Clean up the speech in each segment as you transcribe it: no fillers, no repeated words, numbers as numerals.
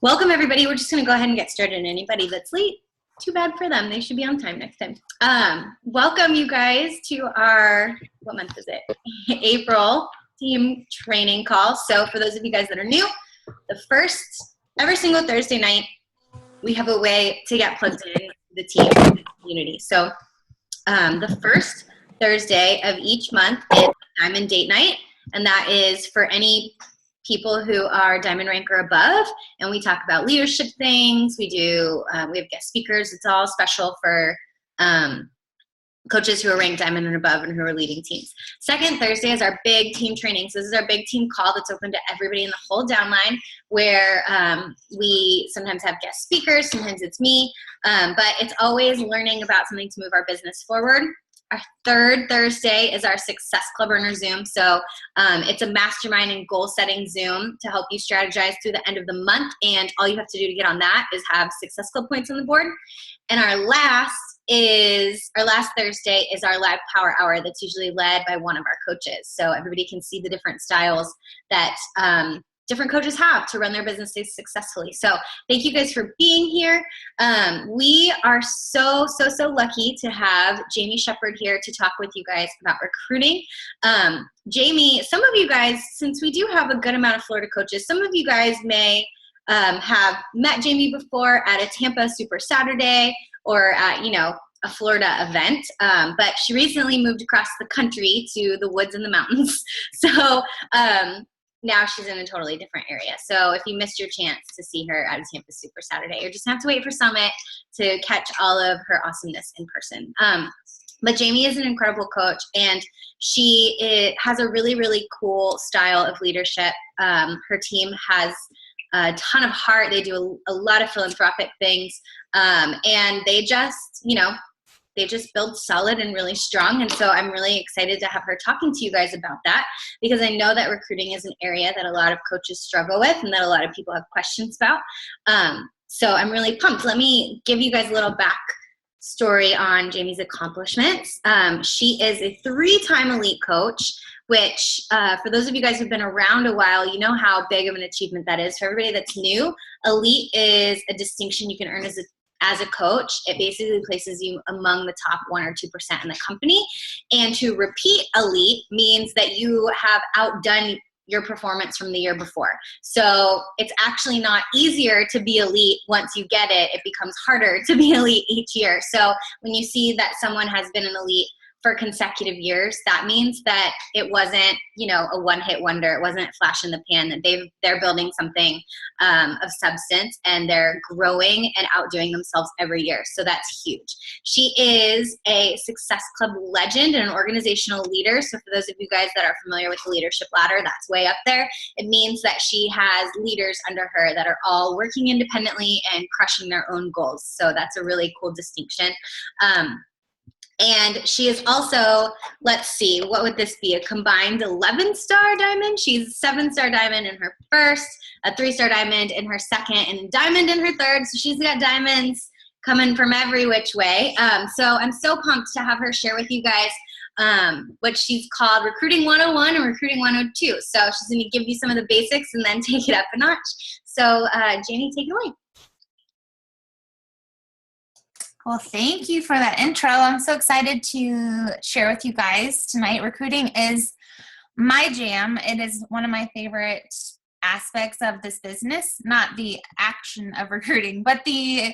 Welcome, everybody. We're just going to go ahead and get started. And anybody that's late, too bad for them. They should be on time next time. Welcome, you guys, to our, what month is it? April team training call. So for those of you guys that are new, every single Thursday night, we have a way to get plugged in the team and the community. So the first Thursday of each month is Diamond Date Night, and that is for any people who are diamond rank or above, and we talk about leadership things. We have guest speakers. It's all special for coaches who are ranked diamond and above and who are leading teams. Second Thursday is our big team training. So this is our big team call that's open to everybody in the whole downline, where we sometimes have guest speakers, sometimes it's me, but it's always learning about something to move our business forward. Our third Thursday is our Success Club Earner Zoom. So it's a mastermind and goal setting Zoom to help you strategize through the end of the month. And all you have to do to get on that is have Success Club points on the board. And our last Thursday is our live power hour that's usually led by one of our coaches. So everybody can see the different styles that different coaches have to run their businesses successfully. So thank you guys for being here. We are so lucky to have Jamie Shepperd here to talk with you guys about recruiting. Jamie, some of you guys, since we do have a good amount of Florida coaches, some of you guys may have met Jamie before at a Tampa Super Saturday or at, a Florida event, but she recently moved across the country to the woods and the mountains. So now she's in a totally different area. So if you missed your chance to see her at a Tampa Super Saturday, you're just going to have to wait for Summit to catch all of her awesomeness in person. But Jamie is an incredible coach, and she has a really, really cool style of leadership. Her team has a ton of heart. They do a lot of philanthropic things, and they just build solid and really strong. And so I'm really excited to have her talking to you guys about that, because I know that recruiting is an area that a lot of coaches struggle with and that a lot of people have questions about. So I'm really pumped. Let me give you guys a little backstory on Jamie's accomplishments. She is a 3-time elite coach, which for those of you guys who've been around a while, you know how big of an achievement that is. For everybody that's new, elite is a distinction you can earn as a coach. It basically places you among the top 1 or 2% in the company. And to repeat elite means that you have outdone your performance from the year before. So it's actually not easier to be elite once you get it. It becomes harder to be elite each year. So when you see that someone has been an elite for consecutive years, that means that it wasn't, a one-hit wonder. It wasn't a flash in the pan, that they're building something of substance, and they're growing and outdoing themselves every year. So that's huge. She is a Success Club legend and an organizational leader. So for those of you guys that are familiar with the leadership ladder, that's way up there. It means that she has leaders under her that are all working independently and crushing their own goals. So that's a really cool distinction. And she is also, let's see, what would this be? A combined 11-star diamond. She's a 7-star diamond in her first, a 3-star diamond in her second, and a diamond in her third. So she's got diamonds coming from every which way. So I'm so pumped to have her share with you guys what she's called Recruiting 101 and Recruiting 102. So she's going to give you some of the basics and then take it up a notch. So Jamie, take it away. Well, thank you for that intro. I'm so excited to share with you guys tonight. Recruiting is my jam. It is one of my favorite aspects of this business, not the action of recruiting, but the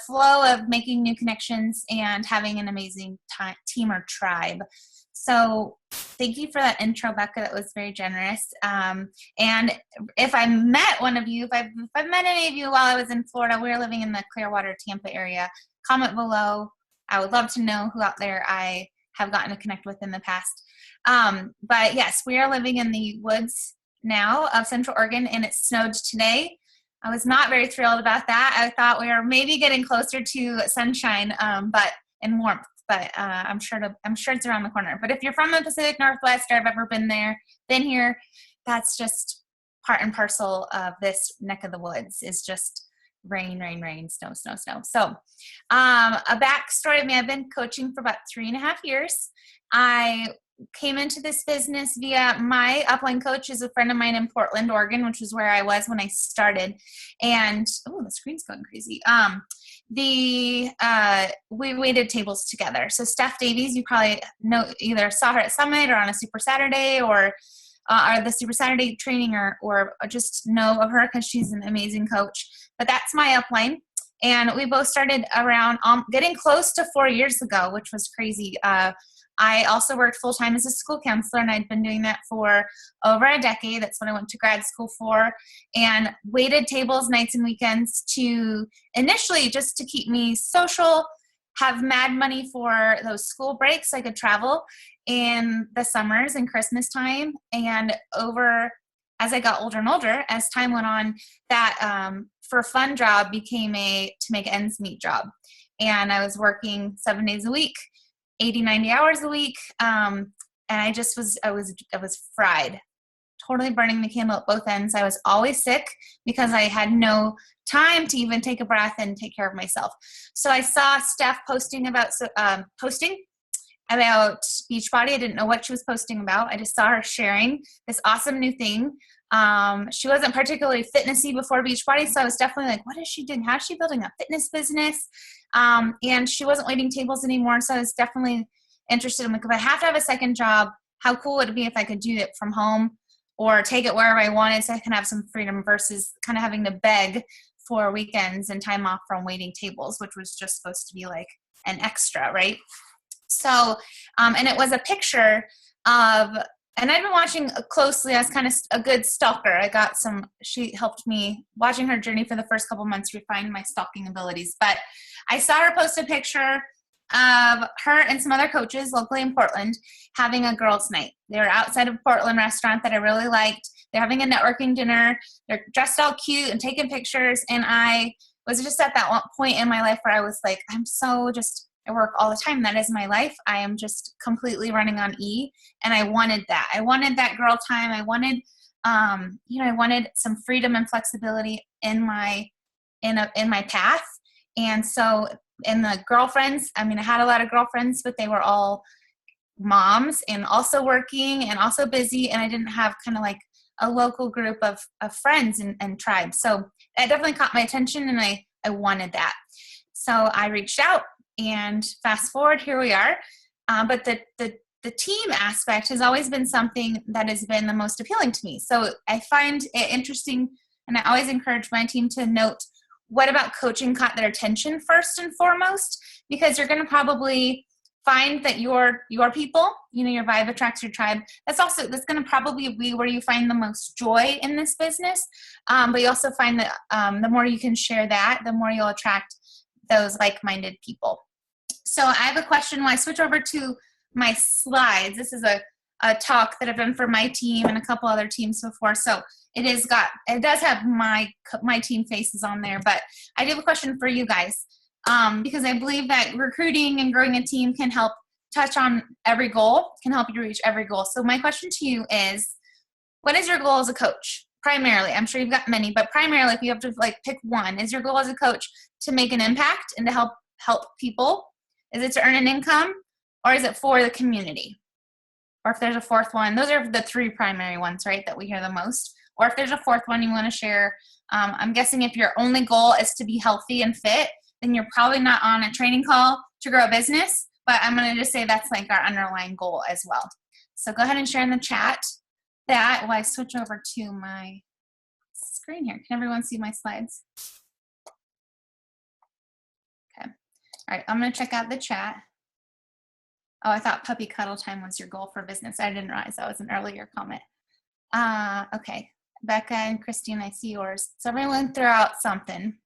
flow of making new connections and having an amazing team or tribe. So thank you for that intro, Becca. That was very generous. And if I met one of you, if I've met any of you while I was in Florida, we were living in the Clearwater, Tampa area, comment below. I would love to know who out there I have gotten to connect with in the past. But yes, we are living in the woods now of Central Oregon, and it snowed today. I was not very thrilled about that. I thought we were maybe getting closer to sunshine, and warmth. But I'm sure it's around the corner. But if you're from the Pacific Northwest, or have ever been here, that's just part and parcel of this neck of the woods. Is just rain, snow. So a backstory of me: I've been coaching for about 3.5 years. I came into this business via my upline coach is a friend of mine in Portland, Oregon, which is where I was when I started. And the screen's going crazy. We waited tables together. So Steph Davies, you probably know, either saw her at Summit or on a Super Saturday or the Super Saturday training or just know of her because she's an amazing coach. But that's my upline. And we both started around getting close to 4 years ago, which was crazy. I also worked full-time as a school counselor, and I'd been doing that for over a decade. That's what I went to grad school for, and waited tables nights and weekends to initially just to keep me social, have mad money for those school breaks so I could travel in the summers and Christmas time. And as I got older and older, as time went on, that for fun job became a to make ends meet job. And I was working 7 days a week, 80, 90 hours a week. And I was fried, totally burning the candle at both ends. I was always sick because I had no time to even take a breath and take care of myself. So I saw Steph posting about Beachbody. I didn't know what she was posting about. I just saw her sharing this awesome new thing. She wasn't particularly fitnessy before Beachbody, so I was definitely like, what is she doing? How's she building a fitness business? And she wasn't waiting tables anymore, so I was definitely interested. I'm like, if I have to have a second job, how cool would it be if I could do it from home or take it wherever I wanted so I can have some freedom versus kind of having to beg for weekends and time off from waiting tables, which was just supposed to be like an extra, right? So, and it was a picture of, and I've been watching closely. I was kind of a good stalker. She helped me watching her journey for the first couple months, refine my stalking abilities. But I saw her post a picture of her and some other coaches locally in Portland having a girls' night. They were outside of a Portland restaurant that I really liked. They're having a networking dinner. They're dressed all cute and taking pictures. And I was just at that one point in my life where I was like, I work all the time. That is my life. I am just completely running on E. And I wanted that. I wanted that girl time. I wanted, I wanted some freedom and flexibility in my path. And so in the girlfriends, I had a lot of girlfriends, but they were all moms and also working and also busy. And I didn't have kind of like a local group of friends and tribes. So that definitely caught my attention, and I wanted that. So I reached out. And fast forward, here we are. But the team aspect has always been something that has been the most appealing to me. So I find it interesting, and I always encourage my team to note what about coaching caught their attention first and foremost, because you're going to probably find that your people, your vibe attracts your tribe. That's going to probably be where you find the most joy in this business. But you also find that the more you can share that, the more you'll attract those like-minded people. So I have a question when I switch over to my slides. This is a talk that I've done for my team and a couple other teams before. So it does have my team faces on there, but I do have a question for you guys because I believe that recruiting and growing a team can help touch on every goal, can help you reach every goal. So my question to you is, what is your goal as a coach? Primarily, I'm sure you've got many, but primarily if you have to pick one, is your goal as a coach to make an impact and to help people? Is it to earn an income, or is it for the community? Or if there's a fourth one, those are the three primary ones, right, that we hear the most. Or if there's a fourth one you want to share, I'm guessing if your only goal is to be healthy and fit, then you're probably not on a training call to grow a business, but I'm going to just say that's like our underlying goal as well. So go ahead and share in the chat that while I switch over to my screen here. Can everyone see my slides? All right, I'm going to check out the chat. Oh, I thought puppy cuddle time was your goal for business. I didn't realize that was an earlier comment. Okay, Becca and Christine, I see yours. So everyone throw out something.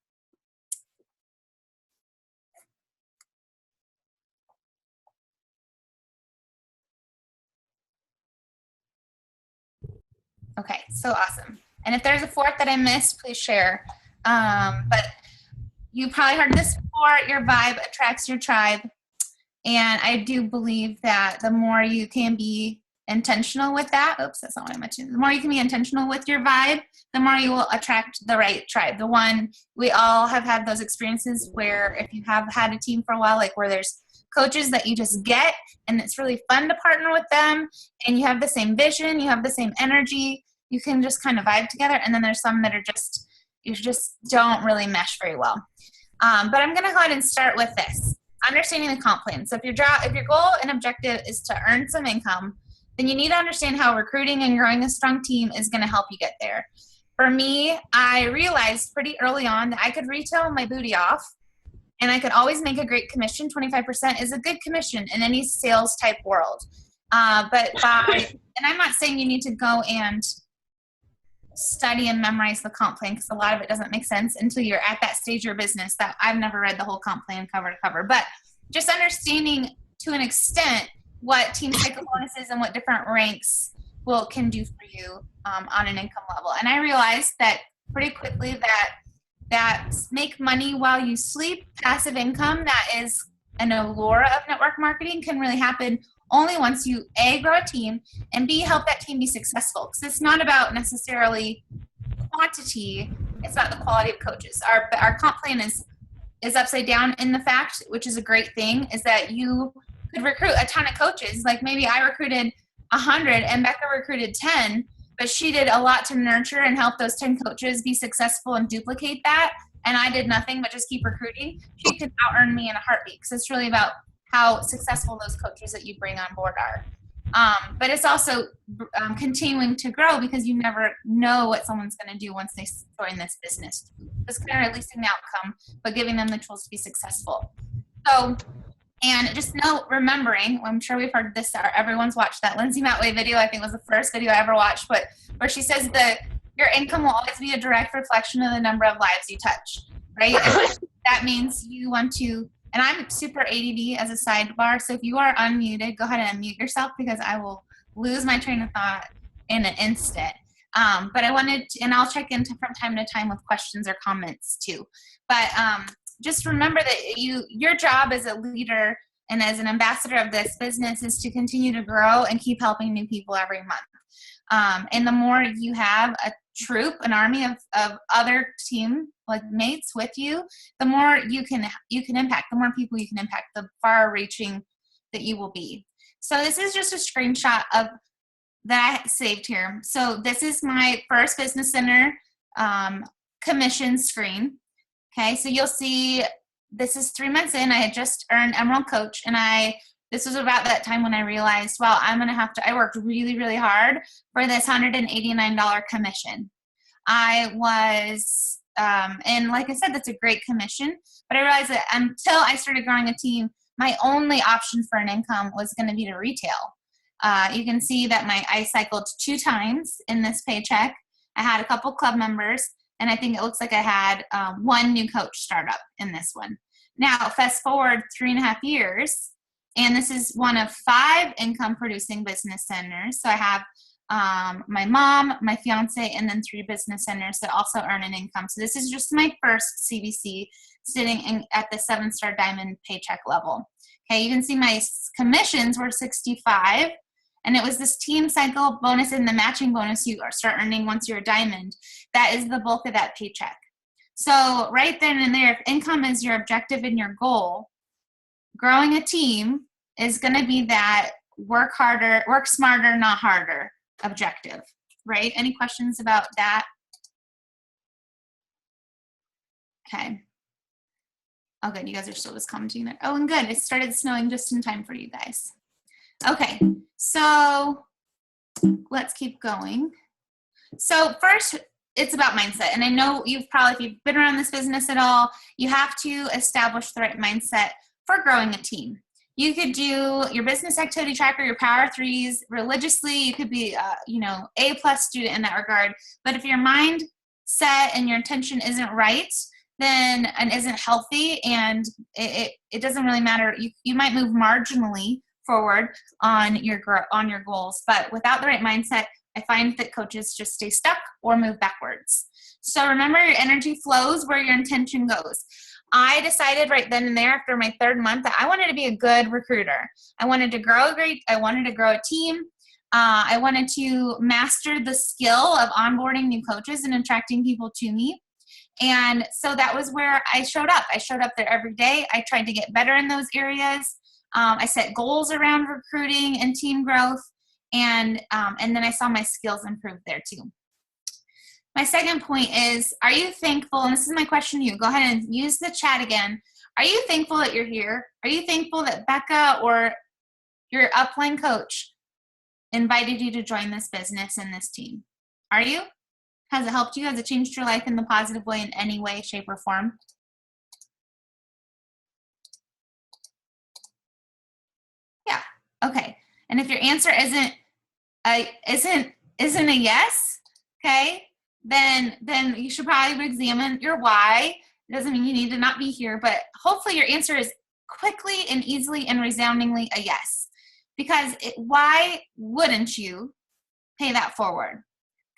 Okay, so awesome. And if there's a fourth that I missed, please share. But you probably heard this before, your vibe attracts your tribe. And I do believe that the more you can be intentional with that, oops, that's not what I mentioned. The more you can be intentional with your vibe, the more you will attract the right tribe. The one, we all have had those experiences where if you have had a team for a while, like where there's coaches that you just get, and it's really fun to partner with them, and you have the same vision, you have the same energy, you can just kind of vibe together. And then there's some that are just, you just don't really mesh very well. But I'm going to go ahead and start with this, understanding the comp plan. So if your goal and objective is to earn some income, then you need to understand how recruiting and growing a strong team is going to help you get there. For me, I realized pretty early on that I could retail my booty off, and I could always make a great commission. 25% is a good commission in any sales type world. And I'm not saying you need to go and study and memorize the comp plan, because a lot of it doesn't make sense until you're at that stage of your business. That I've never read the whole comp plan cover to cover, but just understanding to an extent what team cycle bonuses and what different ranks can do for you on an income level. And I realized that pretty quickly that make money while you sleep, passive income, that is an allure of network marketing, can really happen only once you A, grow a team, and B, help that team be successful. Because it's not about necessarily quantity, it's about the quality of coaches. Our comp plan is upside down in the fact, which is a great thing, is that you could recruit a ton of coaches. Like maybe I recruited 100 and Becca recruited 10, but she did a lot to nurture and help those 10 coaches be successful and duplicate that. And I did nothing but just keep recruiting. She could out-earn me in a heartbeat, because it's really about how successful those coaches that you bring on board are. But it's also continuing to grow, because you never know what someone's going to do once they join this business. It's kind of releasing the outcome, but giving them the tools to be successful. So, and just remembering, I'm sure we've heard this, everyone's watched that Lindsay Matway video. I think it was the first video I ever watched, but where she says that your income will always be a direct reflection of the number of lives you touch, right? That means you want to, and I'm super ADD as a sidebar, so if you are unmuted, go ahead and unmute yourself, because I will lose my train of thought in an instant. But I wanted to, and I'll check in from time to time with questions or comments too. But just remember that your job as a leader and as an ambassador of this business is to continue to grow and keep helping new people every month. And the more you have a troop, an army of other team like mates with you, the more you can impact, the more people you can impact, the far reaching that you will be. So this is just a screenshot of that I saved here. So this is my first Business Center commission screen. Okay, so you'll see this is 3 months in. I had just earned Emerald Coach, and this was about that time when I realized, well, I worked really, really hard for this $189 commission. I was, and like I said, that's a great commission, but I realized that until I started growing a team, my only option for an income was going to be to retail. You can see that I cycled 2 times in this paycheck. I had a couple club members, and I think it looks like I had 1 new coach startup in this one. Now, fast forward 3.5 years, and this is one of 5 income producing business centers. So I have my mom, my fiance, and then 3 business centers that also earn an income. So this is just my first CBC sitting at the 7-star diamond paycheck level. Okay, you can see my commissions were 65, and it was this team cycle bonus and the matching bonus you start earning once you're a diamond. That is the bulk of that paycheck. So right then and there, if income is your objective and your goal, growing a team is going to be that work smarter, not harder objective, right? Any questions about that? Okay. Oh, good. You guys are still just commenting there. Oh, and good. It started snowing just in time for you guys. Okay. So let's keep going. So first, it's about mindset. And I know if you've been around this business at all, you have to establish the right mindset for growing a team. You could do your business activity tracker, your power 3s religiously. You could be, A+ student in that regard. But if your mindset and your intention isn't right, and isn't healthy, and it doesn't really matter. You might move marginally forward on your goals, but without the right mindset, I find that coaches just stay stuck or move backwards. So remember, your energy flows where your intention goes. I decided right then and there after my 3rd month that I wanted to be a good recruiter. I wanted to grow a team. I wanted to master the skill of onboarding new coaches and attracting people to me. And so that was where I showed up. I showed up there every day. I tried to get better in those areas. I set goals around recruiting and team growth, and then I saw my skills improve there too. My second point is, are you thankful? And this is my question to you. Go ahead and use the chat again. Are you thankful that you're here? Are you thankful that Becca or your upline coach invited you to join this business and this team? Are you? Has it helped you? Has it changed your life in the positive way in any way, shape, or form? Yeah. Okay. And if your answer isn't a yes, okay, then you should probably examine your why. It doesn't mean you need to not be here, but hopefully your answer is quickly and easily and resoundingly a yes. Because why wouldn't you pay that forward?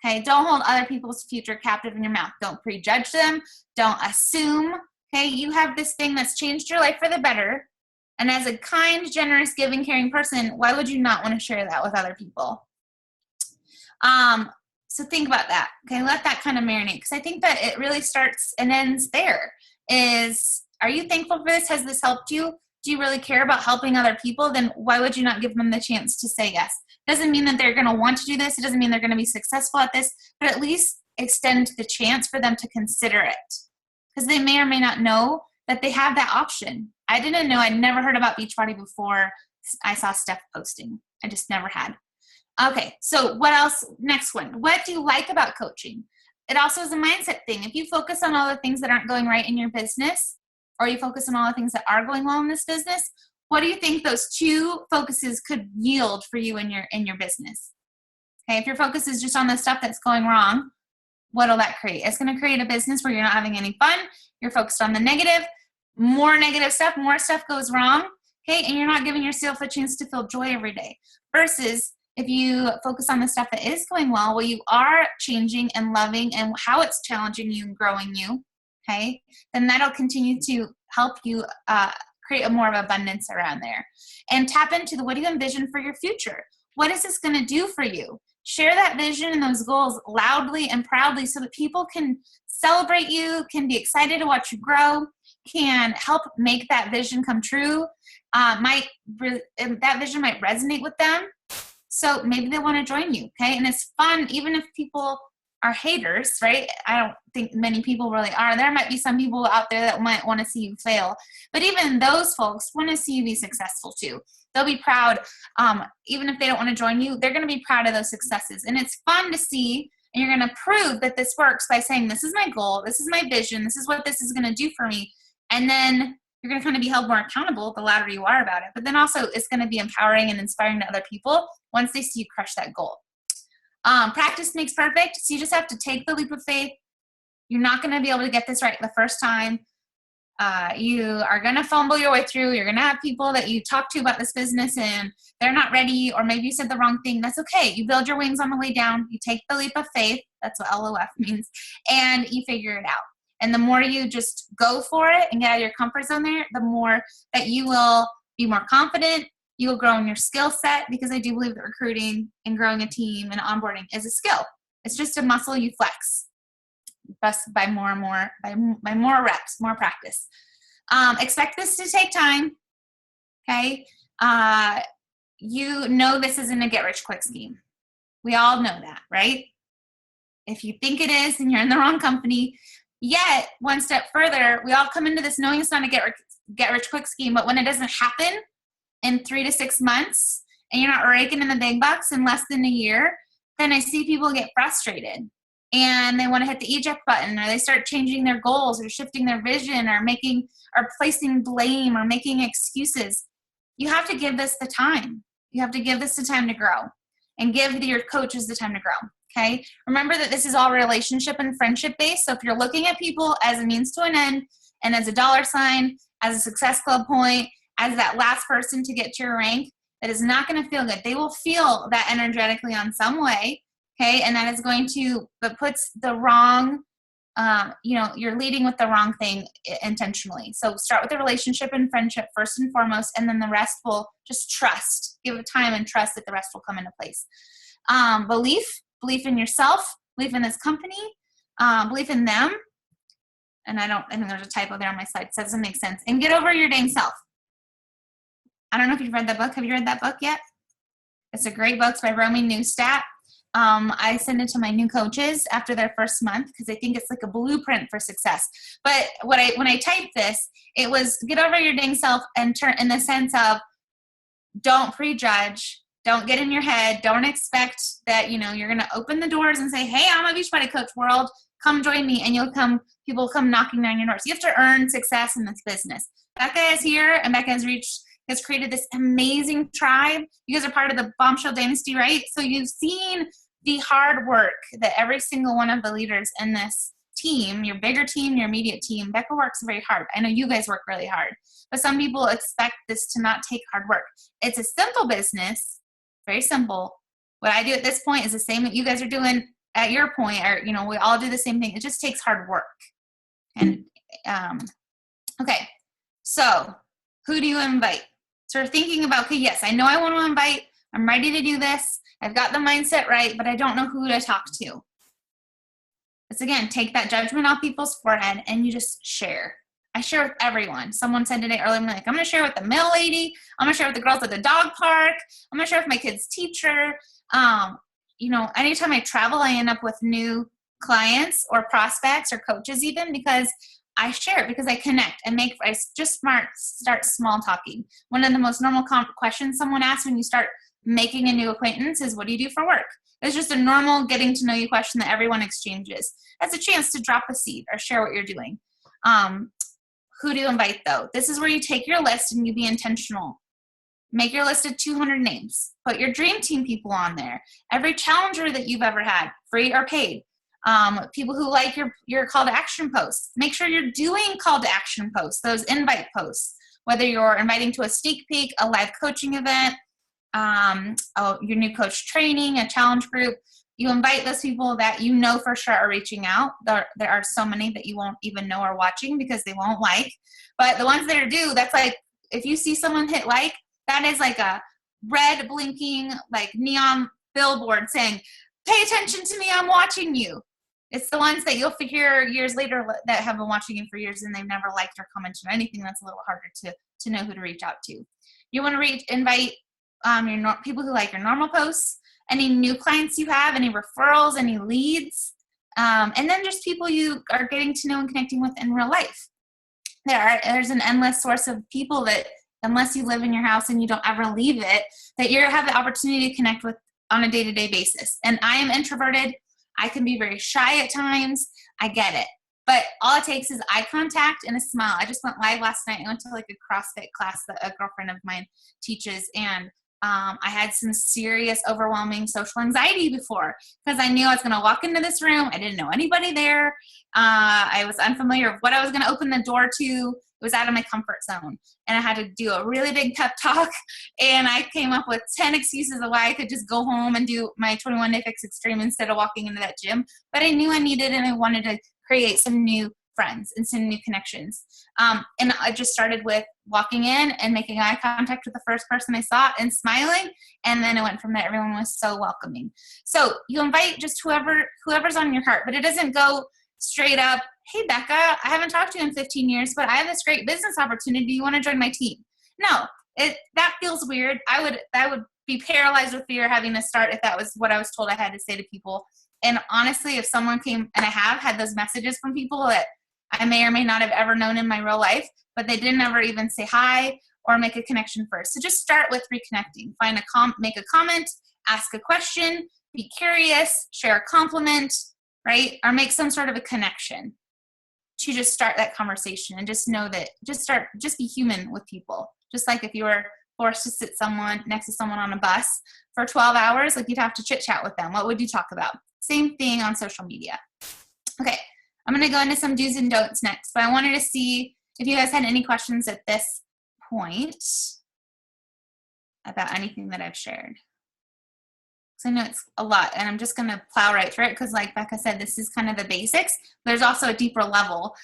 Okay, don't hold other people's future captive in your mouth. Don't prejudge them. Don't assume. Okay, you have this thing that's changed your life for the better. And as a kind, generous, giving, caring person, why would you not want to share that with other people? So think about that. Okay, let that kind of marinate, because I think that it really starts and ends there. Are you thankful for this? Has this helped you? Do you really care about helping other people? Then why would you not give them the chance to say yes? Doesn't mean that they're going to want to do this. It doesn't mean they're going to be successful at this, but at least extend the chance for them to consider it, because they may or may not know that they have that option. I didn't know. I'd never heard about Beachbody before I saw Steph posting. I just never had. Okay, so what else? Next one. What do you like about coaching? It also is a mindset thing. If you focus on all the things that aren't going right in your business, or you focus on all the things that are going well in this business, what do you think those two focuses could yield for you in your business? Okay, if your focus is just on the stuff that's going wrong, what'll that create? It's going to create a business where you're not having any fun. You're focused on the negative, more negative stuff, more stuff goes wrong. Okay, and you're not giving yourself a chance to feel joy every day. Versus if you focus on the stuff that is going well, you are changing and loving and how it's challenging you and growing you, okay, then that'll continue to help you create a more of abundance around there. And tap into what do you envision for your future? What is this going to do for you? Share that vision and those goals loudly and proudly so that people can celebrate you, can be excited to watch you grow, can help make that vision come true. That vision might resonate with them. So maybe they want to join you, okay? And it's fun, even if people are haters, right? I don't think many people really are. There might be some people out there that might want to see you fail. But even those folks want to see you be successful too. They'll be proud. Even if they don't want to join you, they're going to be proud of those successes. And it's fun to see, and you're going to prove that this works by saying, this is my goal, this is my vision, this is what this is going to do for me. And then you're going to kind of be held more accountable the louder you are about it. But then also it's going to be empowering and inspiring to other people once they see you crush that goal. Practice makes perfect. So you just have to take the leap of faith. You're not going to be able to get this right the first time. You are going to fumble your way through. You're going to have people that you talk to about this business and they're not ready, or maybe you said the wrong thing. That's okay. You build your wings on the way down. You take the leap of faith. That's what LOF means. And you figure it out. And the more you just go for it and get out of your comfort zone there, the more that you will be more confident. You will grow in your skill set, because I do believe that recruiting and growing a team and onboarding is a skill. It's just a muscle you flex best by more and more, by more reps, more practice. Expect this to take time, okay? You know this isn't a get-rich-quick scheme. We all know that, right? If you think it is, then you're in the wrong company. Yet, one step further, we all come into this knowing it's not a get-rich-quick scheme, but when it doesn't happen in 3 to 6 months, and you're not raking in the big bucks in less than a year, then I see people get frustrated. And they want to hit the eject button, or they start changing their goals or shifting their vision or placing blame or making excuses. You have to give this the time. You have to give this the time to grow, and give your coaches the time to grow. Okay. Remember that this is all relationship and friendship based. So if you're looking at people as a means to an end and as a dollar sign, as a success club point, as that last person to get to your rank, that is not going to feel good. They will feel that energetically on some way. Okay. And that is going to, but puts the wrong, you're leading with the wrong thing intentionally. So start with the relationship and friendship first and foremost, and then the rest will just trust. Give it time and trust that the rest will come into place. Belief in yourself, belief in this company, belief in them. And I think there's a typo there on my slide. So that doesn't make sense. And get over your dang self. I don't know if you've read that book. Have you read that book yet? It's a great book. It's by Romy Neustadt. I send it to my new coaches after their first month because I think it's like a blueprint for success. But when I typed this, it was get over your dang self and turn in the sense of don't prejudge, don't get in your head, don't expect that, you're going to open the doors and say, hey, I'm a Beachbody Coach world, come join me, and people will come knocking down your doors. You have to earn success in this business. Becca is here, and Becca has created this amazing tribe. You guys are part of the Bombshell Dynasty, right? So you've seen the hard work that every single one of the leaders in this team, your bigger team, your immediate team, Becca works very hard. I know you guys work really hard, but some people expect this to not take hard work. It's a simple business, very simple. What I do at this point is the same that you guys are doing at your point, or, we all do the same thing. It just takes hard work. And, okay. So who do you invite? So we're thinking about, okay, yes, I know I want to invite, I'm ready to do this. I've got the mindset right, but I don't know who to talk to. Let's again, take that judgment off people's forehead and you just share. I share with everyone. Someone said today earlier, I'm going to share with the mail lady. I'm going to share with the girls at the dog park. I'm going to share with my kid's teacher. Anytime I travel, I end up with new clients or prospects or coaches even because I share it, because I connect and start small talking. One of the most normal questions someone asks when you start making a new acquaintance is, what do you do for work? It's just a normal getting to know you question that everyone exchanges. That's a chance to drop a seed or share what you're doing. Who do you invite though? This is where you take your list and you be intentional. Make your list of 200 names. Put your dream team people on there. Every challenger that you've ever had, free or paid. People who like your call to action posts. Make sure you're doing call to action posts, those invite posts, whether you're inviting to a sneak peek, a live coaching event, your new coach training, a challenge group. You invite those people that you know for sure are reaching out. There are so many that you won't even know are watching because they won't like. But the ones that are due, that's like, if you see someone hit like, that is like a red blinking like neon billboard saying, pay attention to me, I'm watching you. It's the ones that you'll hear years later that have been watching you for years and they've never liked or commented on anything. That's a little harder to know who to reach out to. You want to invite people who like your normal posts, any new clients you have, any referrals, any leads, and then just people you are getting to know and connecting with in real life. There's an endless source of people that, unless you live in your house and you don't ever leave it, that you have the opportunity to connect with on a day-to-day basis. And I am introverted. I can be very shy at times. I get it. But all it takes is eye contact and a smile. I just went live last night. I went to like a CrossFit class that a girlfriend of mine teaches, and I had some serious, overwhelming social anxiety before because I knew I was going to walk into this room. I didn't know anybody there. I was unfamiliar with what I was going to open the door to. It was out of my comfort zone. And I had to do a really big pep talk. And I came up with 10 excuses of why I could just go home and do my 21 Day Fix Extreme instead of walking into that gym. But I knew I needed and I wanted to create some new friends and some new connections. And I just started with walking in and making eye contact with the first person I saw and smiling. And then it went from there. Everyone was so welcoming. So you invite just whoever's on your heart, but it doesn't go straight up, hey, Becca, I haven't talked to you in 15 years, but I have this great business opportunity. You want to join my team? No, that feels weird. I would be paralyzed with fear having to start if that was what I was told I had to say to people. And honestly, if someone came, and I have had those messages from people that I may or may not have ever known in my real life, but they didn't ever even say hi or make a connection first. So just start with reconnecting. Make a comment, ask a question, be curious, share a compliment, right? Or make some sort of a connection to just start that conversation and just know that, just be human with people. Just like if you were forced to sit next to someone on a bus for 12 hours, like you'd have to chit chat with them. What would you talk about? Same thing on social media. Okay, I'm going to go into some do's and don'ts next, but I wanted to see if you guys had any questions at this point about anything that I've shared. So I know it's a lot, and I'm just going to plow right through it because, like Becca said, this is kind of the basics. There's also a deeper level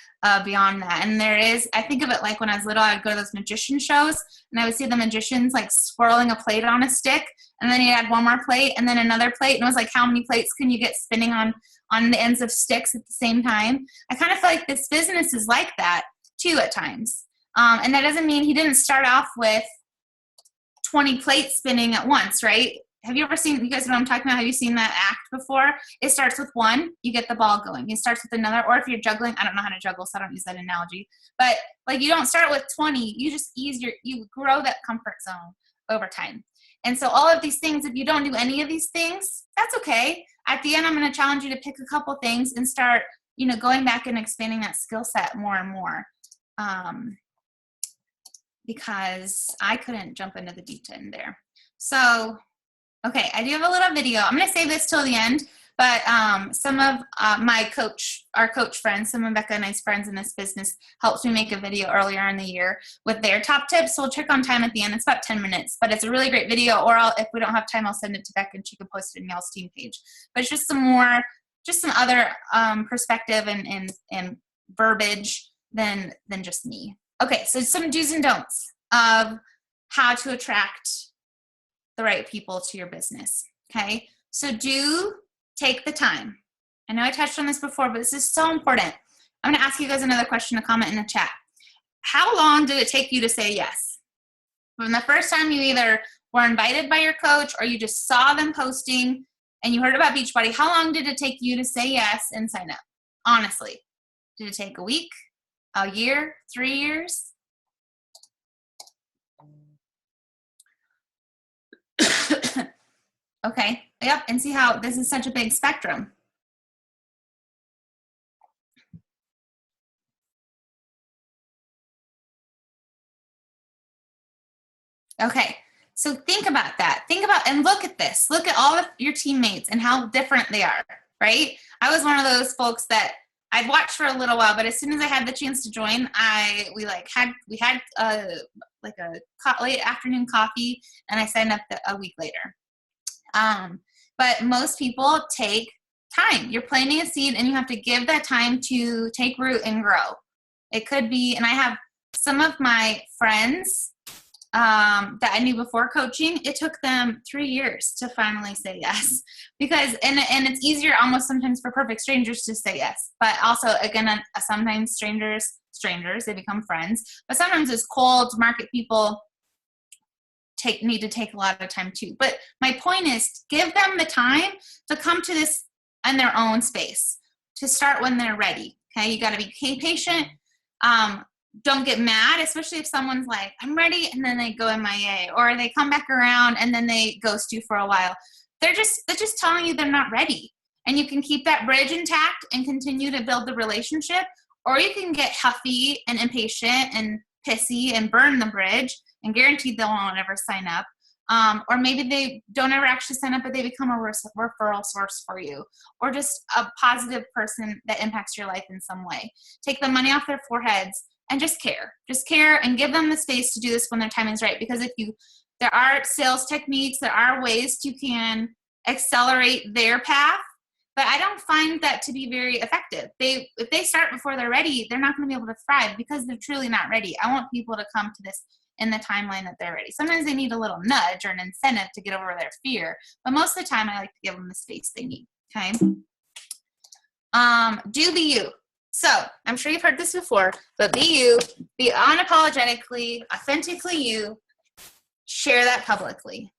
beyond that. And there is, I think of it like when I was little, I'd go to those magician shows, and I would see the magicians like swirling a plate on a stick, and then you add one more plate, and then another plate, and it was like, how many plates can you get spinning on the ends of sticks at the same time? I kind of feel like this business is like that too at times. And that doesn't mean he didn't start off with 20 plates spinning at once, right? Have you ever seen, you guys know what I'm talking about? Have you seen that act before? It starts with one, you get the ball going. It starts with another, or if you're juggling, I don't know how to juggle, so I don't use that analogy. But like, you don't start with 20, you just you grow that comfort zone over time. And so all of these things, if you don't do any of these things, that's okay. At the end, I'm going to challenge you to pick a couple things and start, going back and expanding that skill set more and more. Because I couldn't jump into the deep end there. So, okay, I do have a little video. I'm going to save this till the end, but some of our coach friends, some of Becca and I's friends in this business helped me make a video earlier in the year with their top tips. So we'll check on time at the end. It's about 10 minutes, but it's a really great video, or if we don't have time, I'll send it to Becca and she can post it in y'all's team page. But it's just some other perspective and verbiage than just me. Okay, so some do's and don'ts of how to attract the right people to your business, okay? So do take the time. I know I touched on this before, but this is so important. I'm gonna ask you guys another question to comment in the chat. How long did it take you to say yes? From the first time you either were invited by your coach or you just saw them posting and you heard about Beachbody, how long did it take you to say yes and sign up? Honestly, did it take a week? A year, 3 years? Okay, yep, and see how this is such a big spectrum. Okay, so think about that. And look at this. Look at all of your teammates and how different they are, right? I was one of those folks that I'd watched for a little while, but as soon as I had the chance to join, we had a late afternoon coffee, and I signed up a week later. But most people take time. You're planting a seed, and you have to give that time to take root and grow. It could be, and I have some of my friends that I knew before coaching, it took them 3 years to finally say yes, because, and it's easier almost sometimes for perfect strangers to say yes, but also again, sometimes strangers, they become friends, but sometimes it's cold market people need to take a lot of time too. But my point is, give them the time to come to this in their own space, to start when they're ready. Okay. You got to be patient. Don't get mad, especially if someone's like, I'm ready, and then they go MIA, or they come back around and then they ghost you for a while. They're just telling you they're not ready. And you can keep that bridge intact and continue to build the relationship, or you can get huffy and impatient and pissy and burn the bridge and guarantee they won't ever sign up. Or maybe they don't ever actually sign up, but they become a referral source for you, or just a positive person that impacts your life in some way. Take the money off their foreheads and just care and give them the space to do this when their time is right. Because there are sales techniques, there are ways you can accelerate their path, but I don't find that to be very effective. If they start before they're ready, they're not going to be able to thrive because they're truly not ready. I want people to come to this in the timeline that they're ready. Sometimes they need a little nudge or an incentive to get over their fear, but most of the time I like to give them the space they need, okay? Do be you. So I'm sure you've heard this before, but be you, be unapologetically, authentically you, share that publicly.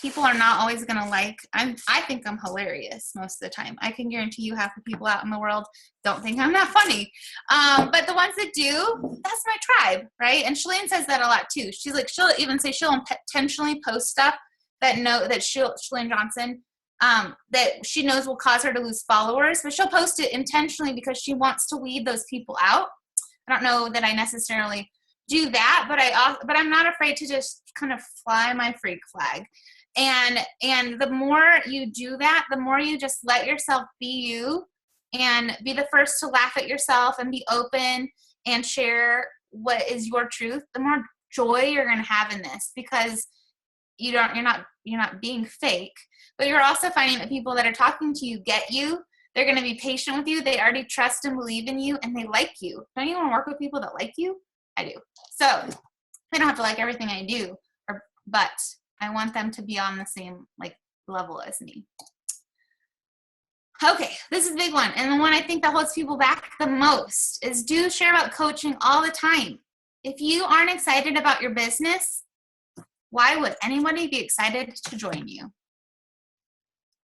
People are not always going to I think I'm hilarious most of the time. I can guarantee you half the people out in the world don't think I'm that funny. But the ones that do, that's my tribe, right? And Shalane says that a lot too. She's like, she'll even say she'll intentionally post stuff Shalane Johnson, that she knows will cause her to lose followers, but she'll post it intentionally because she wants to weed those people out. I don't know that I necessarily do that, but I'm not afraid to just kind of fly my freak flag. And the more you do that, the more you just let yourself be you and be the first to laugh at yourself and be open and share what is your truth, the more joy you're going to have in this, because you're not being fake, but you're also finding that people that are talking to you get you. They're going to be patient with you. They already trust and believe in you, and they like you. Don't you want to work with people that like you? I do. So they don't have to like everything I do, but I want them to be on the same level as me. Okay, this is a big one. And the one I think that holds people back the most is do share about coaching all the time. If you aren't excited about your business, Why would anybody be excited to join you?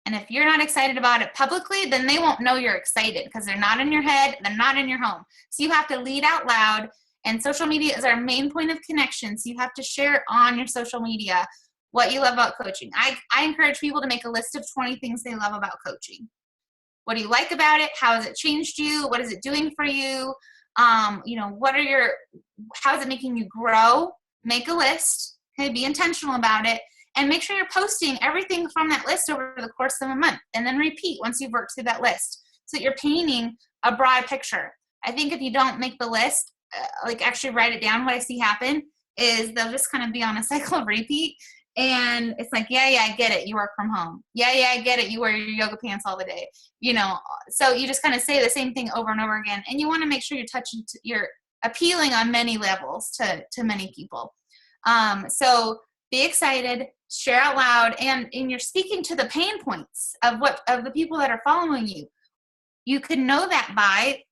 And if you're not excited about it publicly, then they won't know you're excited because they're not in your head, they're not in your home. So you have to lead out loud, and social media is our main point of connection. So you have to share on your social media what you love about coaching. I encourage people to make a list of 20 things they love about coaching. What do you like about it? How has it changed you? What is it doing for you? How is it making you grow? Make a list, okay, be intentional about it, and make sure you're posting everything from that list over the course of a month, and then repeat once you've worked through that list so that you're painting a broad picture. I think if you don't make the list, actually write it down, what I see happen is they'll just kind of be on a cycle of repeat. And it's like, yeah, I get it. You work from home. Yeah, I get it. You wear your yoga pants all the day. So you just kind of say the same thing over and over again. And you want to make sure you're appealing on many levels to many people. So be excited, share out loud, and you're speaking to the pain points of the people that are following you. You can know that by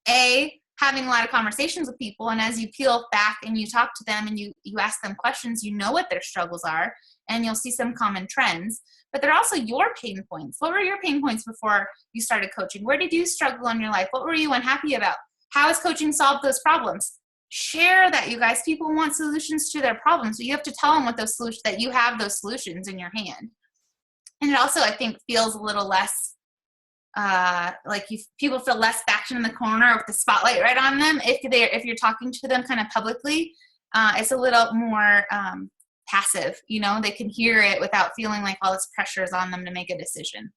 having a lot of conversations with people, and as you peel back and you talk to them and you ask them questions, you know what their struggles are, and you'll see some common trends. But they're also your pain points. What were your pain points before you started coaching? Where did you struggle in your life? What were you unhappy about? How has coaching solved those problems? Share that, you guys. People want solutions to their problems, so you have to tell them that you have those solutions in your hand. And it also, I think, feels a little less people feel less backed in the corner with the spotlight right on them if you're talking to them kind of publicly. It's a little more passive. They can hear it without feeling like all this pressure is on them to make a decision.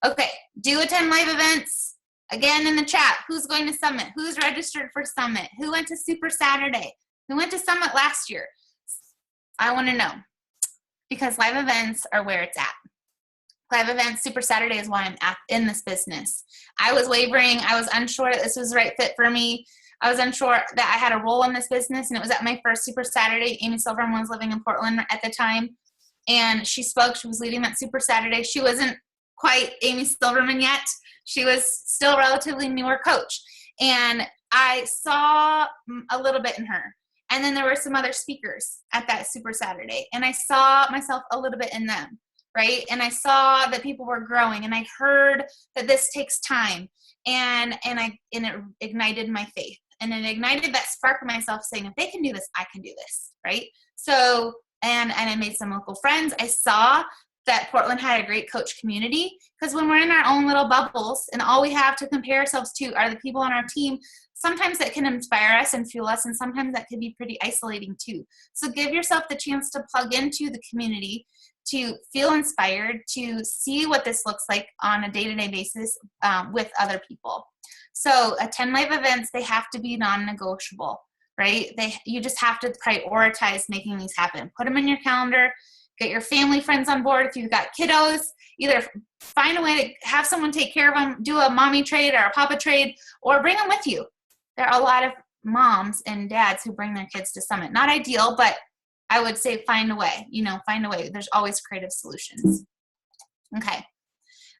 Okay, do attend live events. Again, in the chat, who's going to Summit? Who's registered for Summit? Who went to Super Saturday? Who went to Summit last year? I want to know, because live events are where it's at. Live events, Super Saturday is why I'm in this business. I was wavering. I was unsure that this was the right fit for me. I was unsure that I had a role in this business, and it was at my first Super Saturday. Amy Silverman was living in Portland at the time, and she spoke. She was leading that Super Saturday. She wasn't quite Amy Silverman yet. She was still a relatively newer coach, and I saw a little bit in her. And then there were some other speakers at that Super Saturday, and I saw myself a little bit in them, right? And I saw that people were growing, and I heard that this takes time, and it ignited my faith, and it ignited that spark of myself saying, if they can do this, I can do this, right? So, and I made some local friends. I saw that Portland had a great coach community, because when we're in our own little bubbles and all we have to compare ourselves to are the people on our team, sometimes that can inspire us and fuel us, and sometimes that can be pretty isolating too. So give yourself the chance to plug into the community, to feel inspired, to see what this looks like on a day-to-day basis with other people. So attend live events. They have to be non-negotiable, right? You just have to prioritize making these happen. Put them in your calendar. Get your family, friends on board. If you've got kiddos, either find a way to have someone take care of them, do a mommy trade or a papa trade, or bring them with you. There are a lot of moms and dads who bring their kids to Summit. Not ideal, but I would say find a way. Find a way. There's always creative solutions. Okay.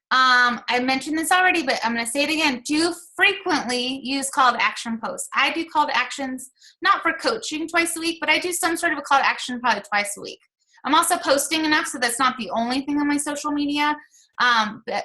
I mentioned this already, but I'm going to say it again. Do frequently use call to action posts. I do call to actions, not for coaching twice a week, but I do some sort of a call to action probably twice a week. I'm also posting enough, so that's not the only thing on my social media,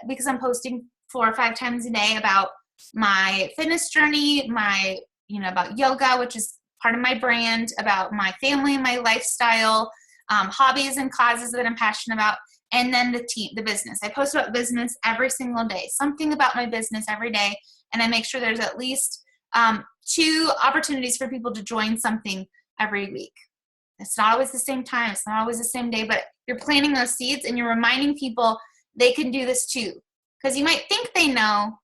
because I'm posting 4 or 5 times a day about my fitness journey, about yoga, which is part of my brand, about my family and my lifestyle, hobbies and causes that I'm passionate about, and then the business. I post about business every single day, something about my business every day, and I make sure there's at least 2 opportunities for people to join something every week. It's not always the same time. It's not always the same day, but you're planting those seeds and you're reminding people they can do this too. Because you might think they know,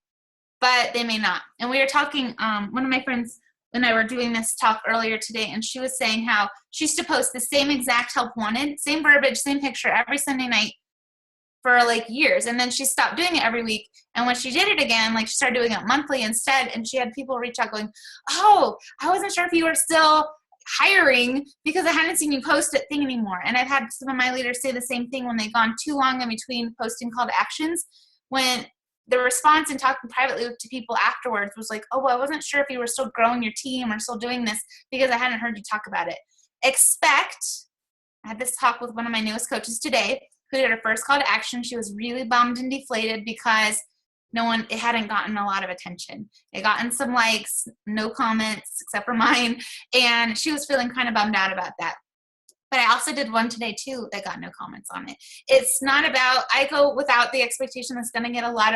but they may not. And we were talking, one of my friends and I were doing this talk earlier today, and she was saying how she used to post the same exact help wanted, same verbiage, same picture every Sunday night for years. And then she stopped doing it every week. And when she did it again, she started doing it monthly instead. And she had people reach out going, oh, I wasn't sure if you were still hiring because I hadn't seen you post that thing anymore. And I've had some of my leaders say the same thing when they've gone too long in between posting call to actions, when the response and talking privately to people afterwards was like, oh, well, I wasn't sure if you were still growing your team or still doing this because I hadn't heard you talk about it. Expect I had this talk with one of my newest coaches today who did her first call to action. She was really bummed and deflated because it hadn't gotten a lot of attention. It gotten some likes, no comments except for mine, and she was feeling kind of bummed out about that. But I also did one today too that got no comments on it. It's not about, I go without the expectation that's going to get a lot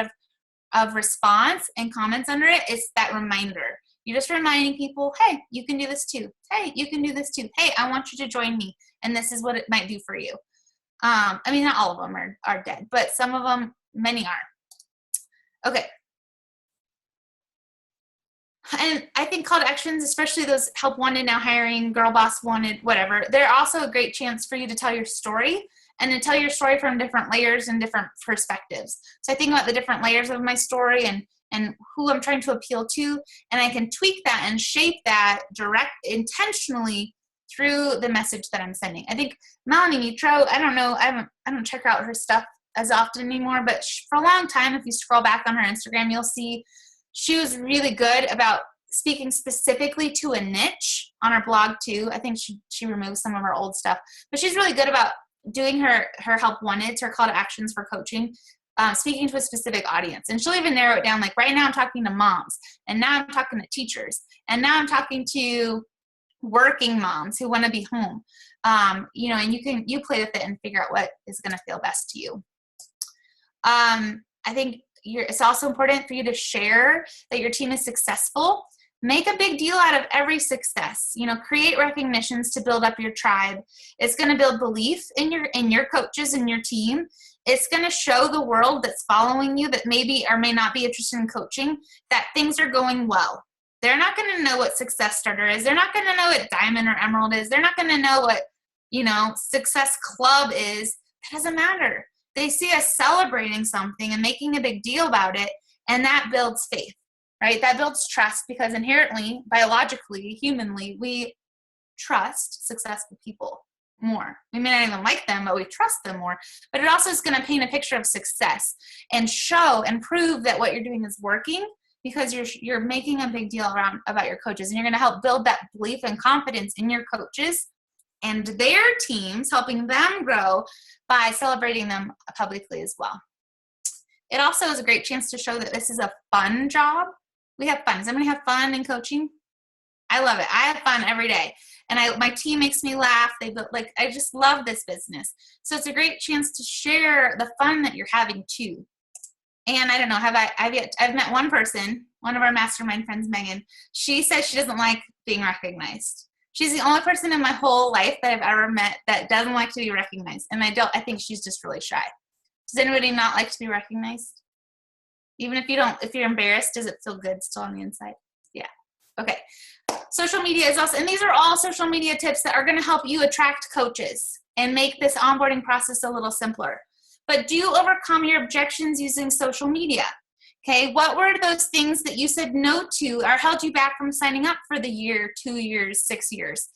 of response and comments under it. It's that reminder. You're just reminding people, hey, you can do this too. Hey, you can do this too. Hey, I want you to join me, and this is what it might do for you. I mean, not all of them are dead, but some of them, many are. Okay. And I think call to actions, especially those help wanted, now hiring, girl boss wanted, whatever, they're also a great chance for you to tell your story and to tell your story from different layers and different perspectives. So I think about the different layers of my story and who I'm trying to appeal to, and I can tweak that and shape that intentionally through the message that I'm sending. I think Melanie Mitro, I don't know, I don't check out her stuff as often anymore, but for a long time, if you scroll back on her Instagram, you'll see she was really good about speaking specifically to a niche on her blog too. I think she removed some of her old stuff, but she's really good about doing her help wanted, her call to actions for coaching, speaking to a specific audience. And she'll even narrow it down, like right now I'm talking to moms, and now I'm talking to teachers, and now I'm talking to working moms who want to be home. And you play with it and figure out what is going to feel best to you. I think it's also important for you to share that your team is successful. Make a big deal out of every success. Create recognitions to build up your tribe. It's going to build belief in your coaches and your team. It's going to show the world that's following you that maybe or may not be interested in coaching that things are going well. They're not going to know what Success Starter is. They're not going to know what Diamond or Emerald is. They're not going to know what, Success Club is. That doesn't matter. They see us celebrating something and making a big deal about it, and that builds faith, right? That builds trust because inherently, biologically, humanly, we trust successful people more. We may not even like them, but we trust them more. But it also is going to paint a picture of success and show and prove that what you're doing is working because you're making a big deal about your coaches, and you're going to help build that belief and confidence in your coaches and their teams, helping them grow by celebrating them publicly as well. It also is a great chance to show that this is a fun job. We have fun. Does anybody have fun in coaching? I love it. I have fun every day. And my team makes me laugh. I just love this business. So it's a great chance to share the fun that you're having too. And I don't know, I've met one person, one of our mastermind friends, Megan. She says she doesn't like being recognized. She's the only person in my whole life that I've ever met that doesn't like to be recognized. And I think she's just really shy. Does anybody not like to be recognized? Even if you're embarrassed, does it feel good still on the inside? Yeah. Okay. Social media is also, and these are all social media tips that are going to help you attract coaches and make this onboarding process a little simpler. But do overcome your objections using social media. Okay, what were those things that you said no to or held you back from signing up for the year, 2 years, 6 years?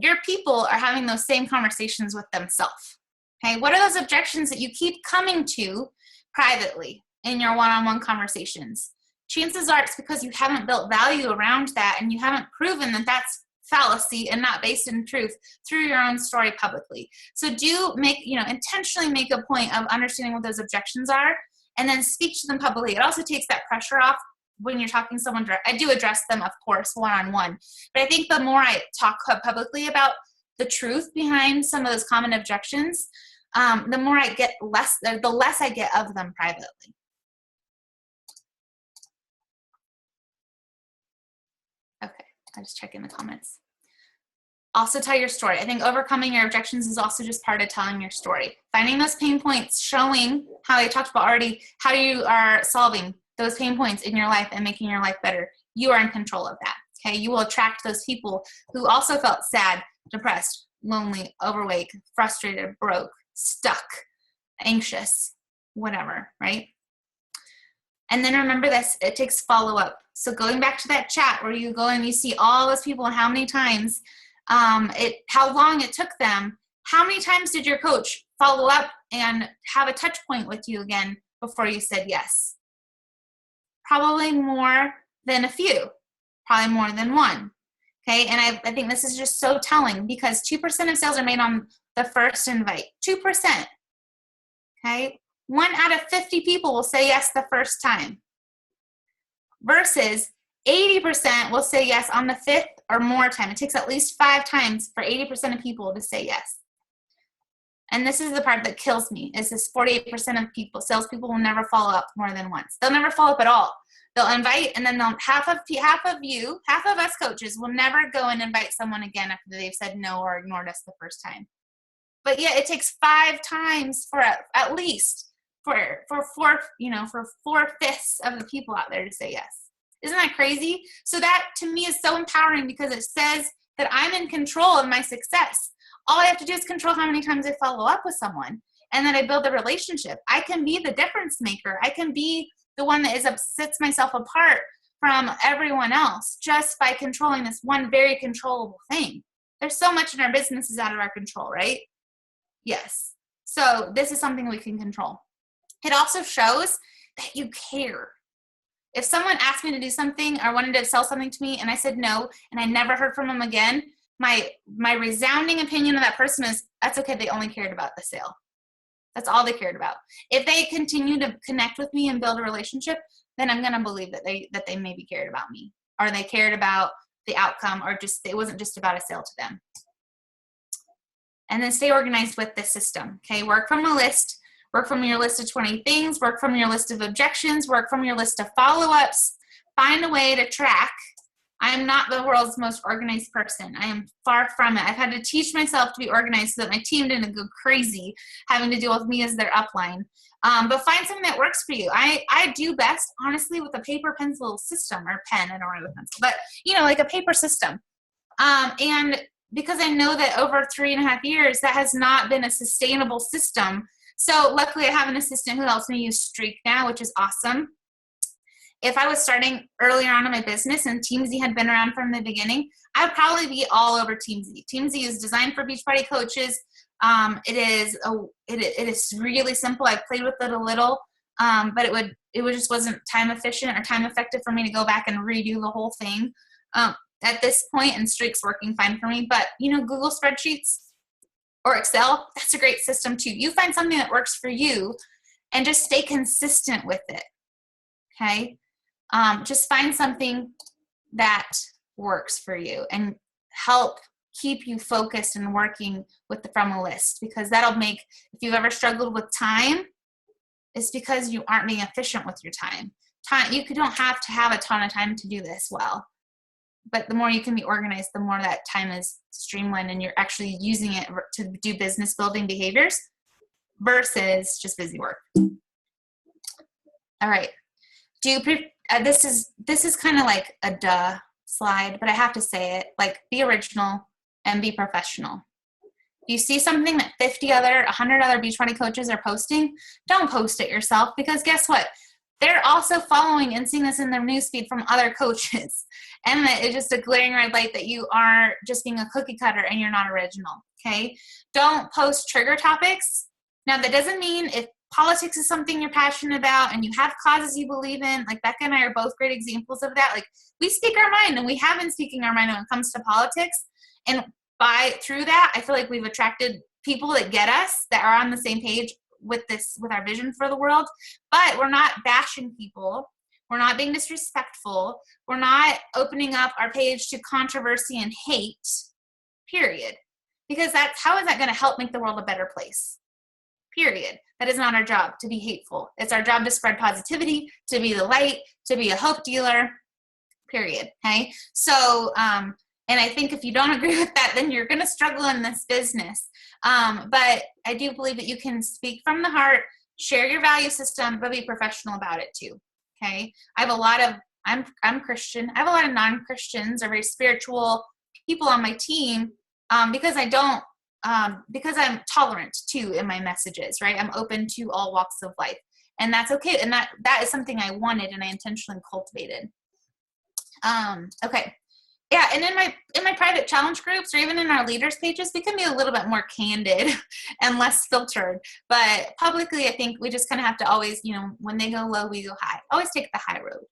Your people are having those same conversations with themselves. Okay, what are those objections that you keep coming to privately in your one-on-one conversations? Chances are it's because you haven't built value around that and you haven't proven that that's fallacy and not based in truth through your own story publicly. So intentionally make a point of understanding what those objections are and then speak to them publicly. It also takes that pressure off when you're talking to someone direct. I do address them, of course, one-on-one. But I think the more I talk publicly about the truth behind some of those common objections, the more I get the less I get of them privately. Okay, I just check in the comments. Also tell your story. I think overcoming your objections is also just part of telling your story. Finding those pain points, showing how I talked about already, how you are solving those pain points in your life and making your life better. You are in control of that. Okay, you will attract those people who also felt sad, depressed, lonely, overweight, frustrated, broke, stuck, anxious, whatever, right? And then remember this, it takes follow-up. So going back to that chat where you go and you see all those people and how many times, how long it took them, how many times did your coach follow up and have a touch point with you again before you said yes? Probably more than a few, probably more than one. Okay. And I think this is just so telling because 2% of sales are made on the first invite. 2%. Okay. 1 out of 50 people will say yes the first time versus 80% will say yes on the 5th or more time. It takes at least 5 times for 80% of people to say yes. And this is the part that kills me, is this 48% of people, salespeople will never follow up more than once. They'll never follow up at all. They'll invite, and then half of us coaches will never go and invite someone again after they've said no or ignored us the first time. But yeah, it takes 5 times for at least for 4/5 of the people out there to say yes. Isn't that crazy? So that to me is so empowering because it says that I'm in control of my success. All I have to do is control how many times I follow up with someone, and then I build a relationship. I can be the difference maker. I can be the one that sets myself apart from everyone else just by controlling this one very controllable thing. There's so much in our business is out of our control, right? Yes. So this is something we can control. It also shows that you care. If someone asked me to do something or wanted to sell something to me and I said no and I never heard from them again, my resounding opinion of that person is, that's okay, they only cared about the sale. That's all they cared about. If they continue to connect with me and build a relationship, then I'm going to believe that they maybe cared about me, or they cared about the outcome, or just it wasn't just about a sale to them. And then stay organized with this system. Okay, work from a list. Work from your list of 20 things. Work from your list of objections. Work from your list of follow-ups. Find a way to track. I am not the world's most organized person. I am far from it. I've had to teach myself to be organized so that my team didn't go crazy having to deal with me as their upline. But find something that works for you. I do best, honestly, with a paper pencil system, or pen. I don't write with pencil, but like a paper system. And because I know that over 3.5 years, that has not been a sustainable system. So luckily I have an assistant who helps me use Streak now, which is awesome. If I was starting earlier on in my business and Teamzy had been around from the beginning, I'd probably be all over Teamzy. Teamzy is designed for Beachbody coaches. It is really simple. I've played with it a little, but it just wasn't time efficient or time effective for me to go back and redo the whole thing at this point. And Streak's working fine for me. But Google spreadsheets or Excel, that's a great system too. You find something that works for you and just stay consistent with it. Okay. Just find something that works for you and help keep you focused and working from a list, because that'll make, if you've ever struggled with time, it's because you aren't being efficient with your time. You don't have to have a ton of time to do this well, but the more you can be organized, the more that time is streamlined and you're actually using it to do business building behaviors versus just busy work. All right. This is kind of like a duh slide, but I have to say it, like, be original and be professional. If you see something that 100 other Beachbody coaches are posting, don't post it yourself, because guess what? They're also following and seeing this in their newsfeed from other coaches. And it's just a glaring red light that you are just being a cookie cutter and you're not original. Okay. Don't post trigger topics. Now, that doesn't mean if politics is something you're passionate about and you have causes you believe in, like Becca and I are both great examples of that. Like, we speak our mind, and we have been speaking our mind when it comes to politics. And through that, I feel like we've attracted people that get us, that are on the same page with our vision for the world. But we're not bashing people. We're not being disrespectful. We're not opening up our page to controversy and hate, period. Because how is that going to help make the world a better place? Period. That is not our job, to be hateful. It's our job to spread positivity, to be the light, to be a hope dealer, period. Okay? So, and I think if you don't agree with that, then you're going to struggle in this business. But I do believe that you can speak from the heart, share your value system, but be professional about it too. Okay? I'm Christian. I have a lot of non-Christians or very spiritual people on my team because I'm tolerant too in my messages, right? I'm open to all walks of life, and that's okay. And that is something I wanted and I intentionally cultivated. Okay. Yeah. And in my private challenge groups, or even in our leaders pages, we can be a little bit more candid and less filtered, but publicly, I think we just kind of have to always, when they go low, we go high. Always take the high road.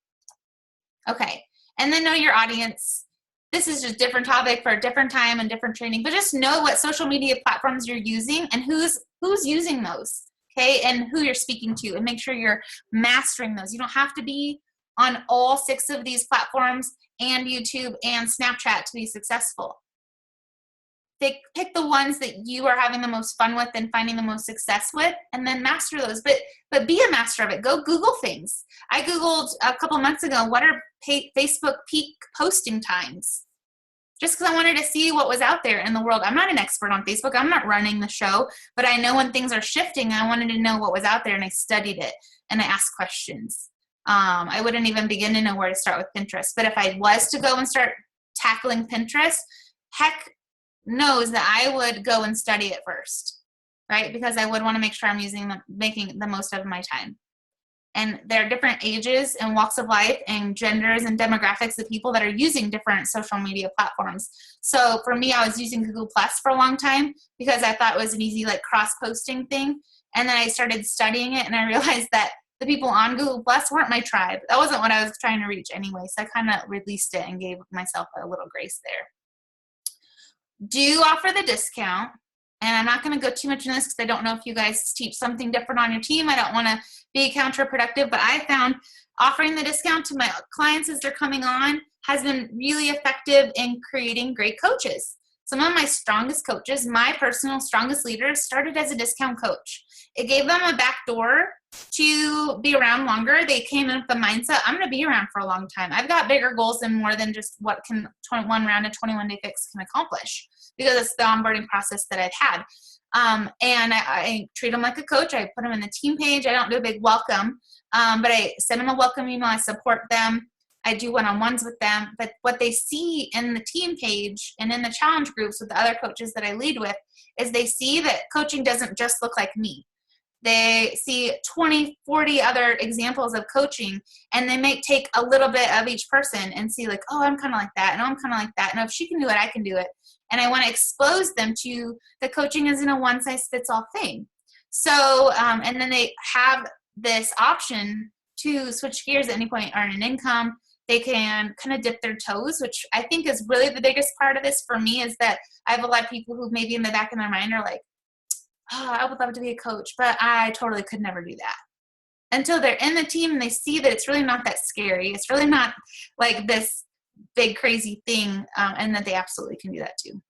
Okay. And then know your audience. this is just different topic for a different time and different training, but just know what social media platforms you're using and who's using those, okay, and who you're speaking to, and make sure you're mastering those. You don't have to be on all 6 of these platforms and YouTube and Snapchat to be successful. Pick the ones that you are having the most fun with and finding the most success with, and then master those. But be a master of it. Go Google things. I Googled a couple months ago, what are Facebook peak posting times? Just because I wanted to see what was out there in the world. I'm not an expert on Facebook. I'm not running the show, but I know when things are shifting, I wanted to know what was out there, and I studied it, and I asked questions. I wouldn't even begin to know where to start with Pinterest. But if I was to go and start tackling Pinterest, heck knows that I would go and study it first, right? Because I would want to make sure I'm making the most of my time. And there are different ages and walks of life and genders and demographics of people that are using different social media platforms. So for me, I was using Google Plus for a long time because I thought it was an easy like cross-posting thing. And then I started studying it, and I realized that the people on Google Plus weren't my tribe. That wasn't what I was trying to reach anyway. So I kind of released it and gave myself a little grace there. Do offer the discount, and I'm not going to go too much in this because I don't know if you guys teach something different on your team. I don't want to be counterproductive, but I found offering the discount to my clients as they're coming on has been really effective in creating great coaches. Some of my strongest coaches, my personal strongest leaders, started as a discount coach. It gave them a back door to be around longer. They came in with the mindset, I'm going to be around for a long time. I've got bigger goals than more than just what can 21 round of 21-day fix can accomplish, because it's the onboarding process that I've had. And I treat them like a coach. I put them in the team page. I don't do a big welcome, but I send them a welcome email. I support them. I do one-on-ones with them. But what they see in the team page and in the challenge groups with the other coaches that I lead with is they see that coaching doesn't just look like me. They see 20, 40 other examples of coaching, and they may take a little bit of each person and see like, oh, I'm kind of like that, and oh, I'm kind of like that, and if she can do it, I can do it. And I want to expose them to the coaching isn't a one-size-fits-all thing. So, and then they have this option to switch gears at any point, earn an income. They can kind of dip their toes, which I think is really the biggest part of this for me, is that I have a lot of people who maybe in the back of their mind are like, oh, I would love to be a coach, but I totally could never do that. Until they're in the team and they see that it's really not that scary. It's really not like this big crazy thing, and that they absolutely can do that too.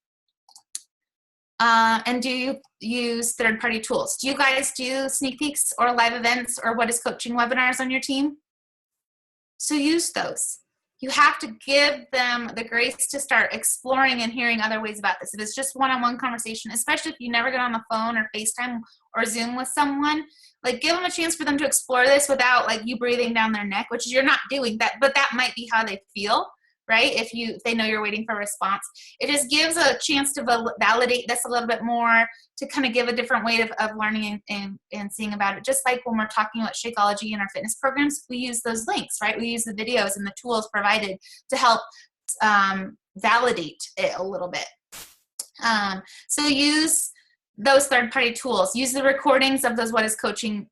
And do you use third-party tools? Do you guys do sneak peeks or live events or what is coaching webinars on your team? So use those. You have to give them the grace to start exploring and hearing other ways about this. If it's just one-on-one conversation, especially if you never get on the phone or FaceTime or Zoom with someone, like give them a chance for them to explore this without like you breathing down their neck, which you're not doing that, but that might be how they feel, right? If they know you're waiting for a response, it just gives a chance to validate this a little bit more, to kind of give a different way of learning and seeing about it. Just like when we're talking about Shakeology in our fitness programs, we use those links, right? We use the videos and the tools provided to help validate it a little bit. So use those third-party tools. Use the recordings of those What is Coaching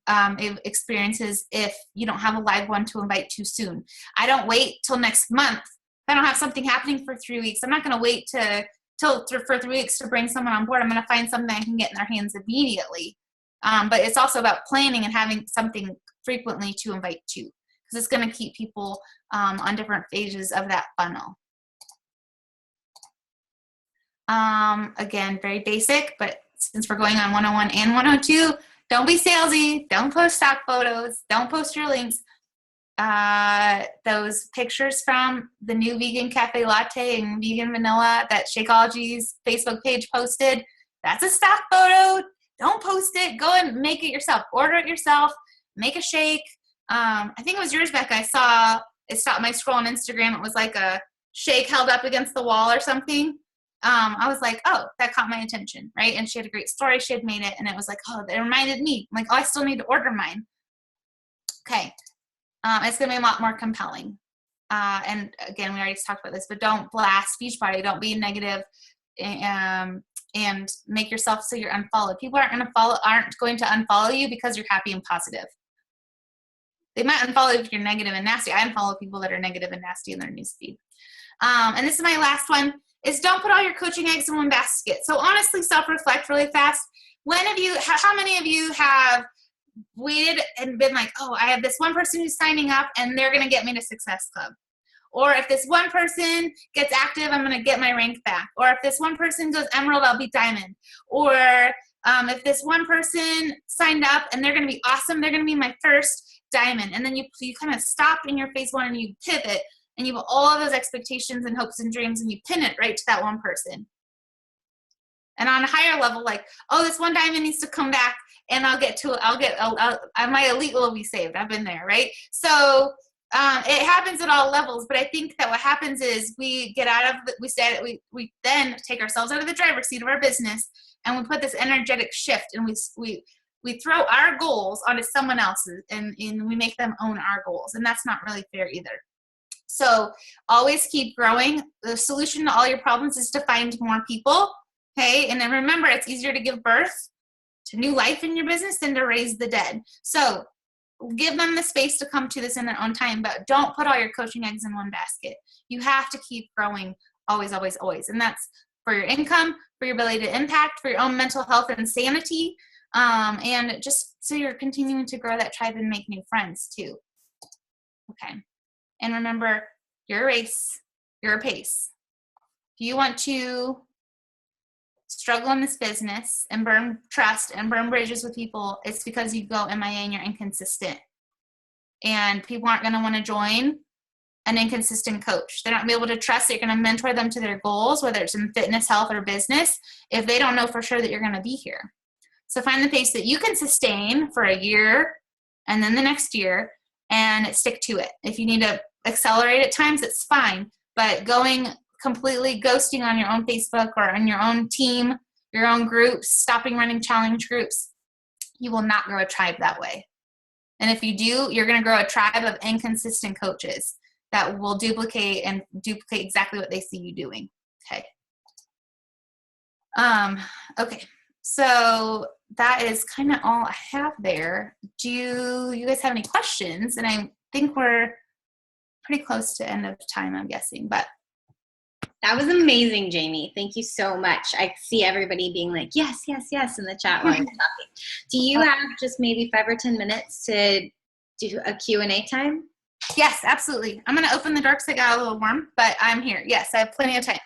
experiences if you don't have a live one to invite too soon. I don't wait till next month. If I don't have something happening for 3 weeks, I'm not going to wait for 3 weeks to bring someone on board. I'm going to find something I can get in their hands immediately. But it's also about planning and having something frequently to invite to, because it's going to keep people on different phases of that funnel. Again, very basic, but since we're going on 101 and 102, don't be salesy. Don't post stock photos. Don't post your links. Those pictures from the new vegan cafe latte and vegan vanilla that Shakeology's Facebook page posted, that's a stock photo. Don't post it. Go and make it yourself. Order it yourself. Make a shake. I think it was yours, Becca. I saw it stopped my scroll on Instagram. It was like a shake held up against the wall or something. I was like, oh, that caught my attention, right? And she had a great story. She had made it, and it was like, oh, it reminded me. I'm like, oh, I still need to order mine. Okay. It's going to be a lot more compelling. And again, we already talked about this, but don't blast Beachbody. Don't be negative, and make yourself so you're unfollowed. People aren't going to unfollow you because you're happy and positive. They might unfollow if you're negative and nasty. I unfollow people that are negative and nasty in their newsfeed. And this is my last one, is don't put all your coaching eggs in one basket. So honestly, self-reflect really fast. How many of you have waited and been like, oh, I have this one person who's signing up and they're going to get me to Success Club. Or if this one person gets active, I'm going to get my rank back. Or if this one person goes Emerald, I'll be Diamond. Or if this one person signed up and they're going to be awesome, they're going to be my first Diamond. And then you kind of stop in your phase one and you pivot and you have all of those expectations and hopes and dreams and you pin it right to that one person. And on a higher level, like, oh, this one Diamond needs to come back and my elite will be saved. I've been there, right? So it happens at all levels, but I think that what happens is we get out of we then take ourselves out of the driver's seat of our business and we put this energetic shift and we throw our goals onto someone else's and we make them own our goals. And that's not really fair either. So always keep growing. The solution to all your problems is to find more people. Okay. And then remember, it's easier to give birth to new life in your business than to raise the dead. So give them the space to come to this in their own time, but don't put all your coaching eggs in one basket. You have to keep growing always, always, always. And that's for your income, for your ability to impact, for your own mental health and sanity. And just so you're continuing to grow that tribe and make new friends too. Okay. And remember, you're a race, you're a pace. If you want to struggle in this business and burn trust and burn bridges with people, it's because you go MIA and you're inconsistent. And people aren't going to want to join an inconsistent coach. They're not going to be able to trust that you're going to mentor them to their goals, whether it's in fitness, health, or business, if they don't know for sure that you're going to be here. So find the pace that you can sustain for a year and then the next year and stick to it. If you need to accelerate at times, it's fine. But going completely ghosting on your own Facebook or on your own team, your own groups, stopping running challenge groups, you will not grow a tribe that way. And if you do, you're going to grow a tribe of inconsistent coaches that will duplicate exactly what they see you doing. Okay. Okay. So that is kind of all I have there. Do you guys have any questions? And I think we're pretty close to end of time, I'm guessing, but. That was amazing, Jamie. Thank you so much. I see everybody being like, yes, yes, yes, in the chat while you're talking. Do you have just maybe 5 or 10 minutes to do a Q&A time? Yes, absolutely. I'm going to open the door because I got a little warm, but I'm here. Yes, I have plenty of time.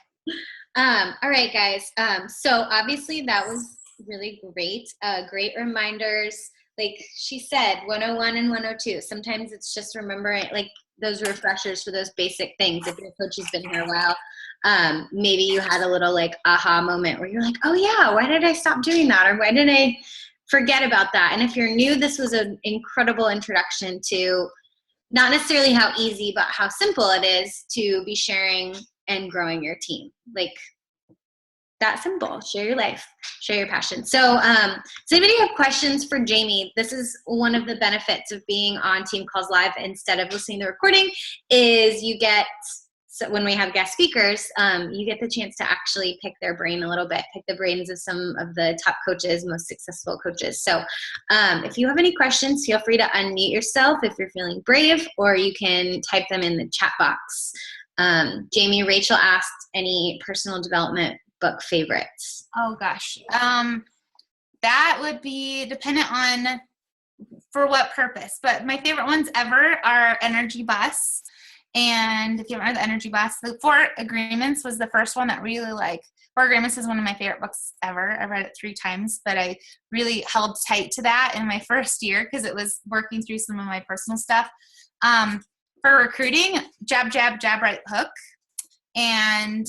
All right, guys. So obviously that was really great. Great reminders. Like she said, 101 and 102. Sometimes it's just remembering, like, those refreshers for those basic things. If your coach has been here a while, maybe you had a little like aha moment where you're like, oh yeah, why did I stop doing that? Or why did I forget about that? And if you're new, this was an incredible introduction to not necessarily how easy, but how simple it is to be sharing and growing your team. Like, that simple. Share your life, share your passion. So does anybody have questions for Jamie? This is one of the benefits of being on Team Calls Live instead of listening to the recording is you get, so when we have guest speakers, you get the chance to actually pick their brain a little bit, pick the brains of some of the top coaches, most successful coaches. So if you have any questions, feel free to unmute yourself if you're feeling brave, or you can type them in the chat box. Jamie, Rachel asked any personal development book favorites. Oh gosh. That would be dependent on for what purpose, but my favorite ones ever are Energy Bus. And if you haven't read the Energy Bus, the 4 Agreements was the first one that really 4 Agreements is one of my favorite books ever. I read it 3 times, but I really held tight to that in my first year because it was working through some of my personal stuff. For recruiting, Jab, Jab, Jab, Right Hook, and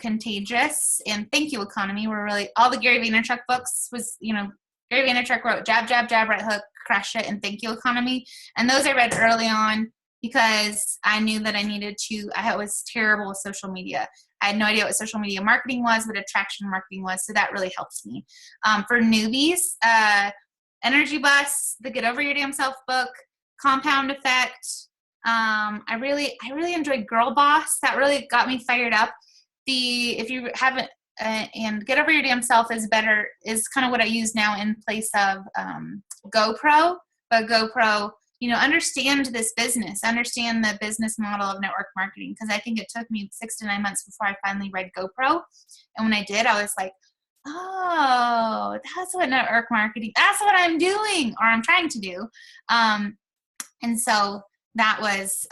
Contagious, and Thank You Economy were really, all the Gary Vaynerchuk books was, Gary Vaynerchuk wrote Jab, Jab, Jab, Right Hook, Crush It, and Thank You Economy. And those I read early on because I knew that I was terrible with social media. I had no idea what social media marketing was, what attraction marketing was, so that really helps me. For newbies, Energy Bus, the Get Over Your Damn Self book, Compound Effect. I really enjoyed Girl Boss. That really got me fired up. If you haven't, and Get Over Your Damn Self is kind of what I use now in place of GoPro, but GoPro understand this business, understand the business model of network marketing. Because I think it took me 6 to 9 months before I finally read GoPro. And when I did, I was like, oh, that's what network marketing, that's what I'm doing, or I'm trying to do. And so that was,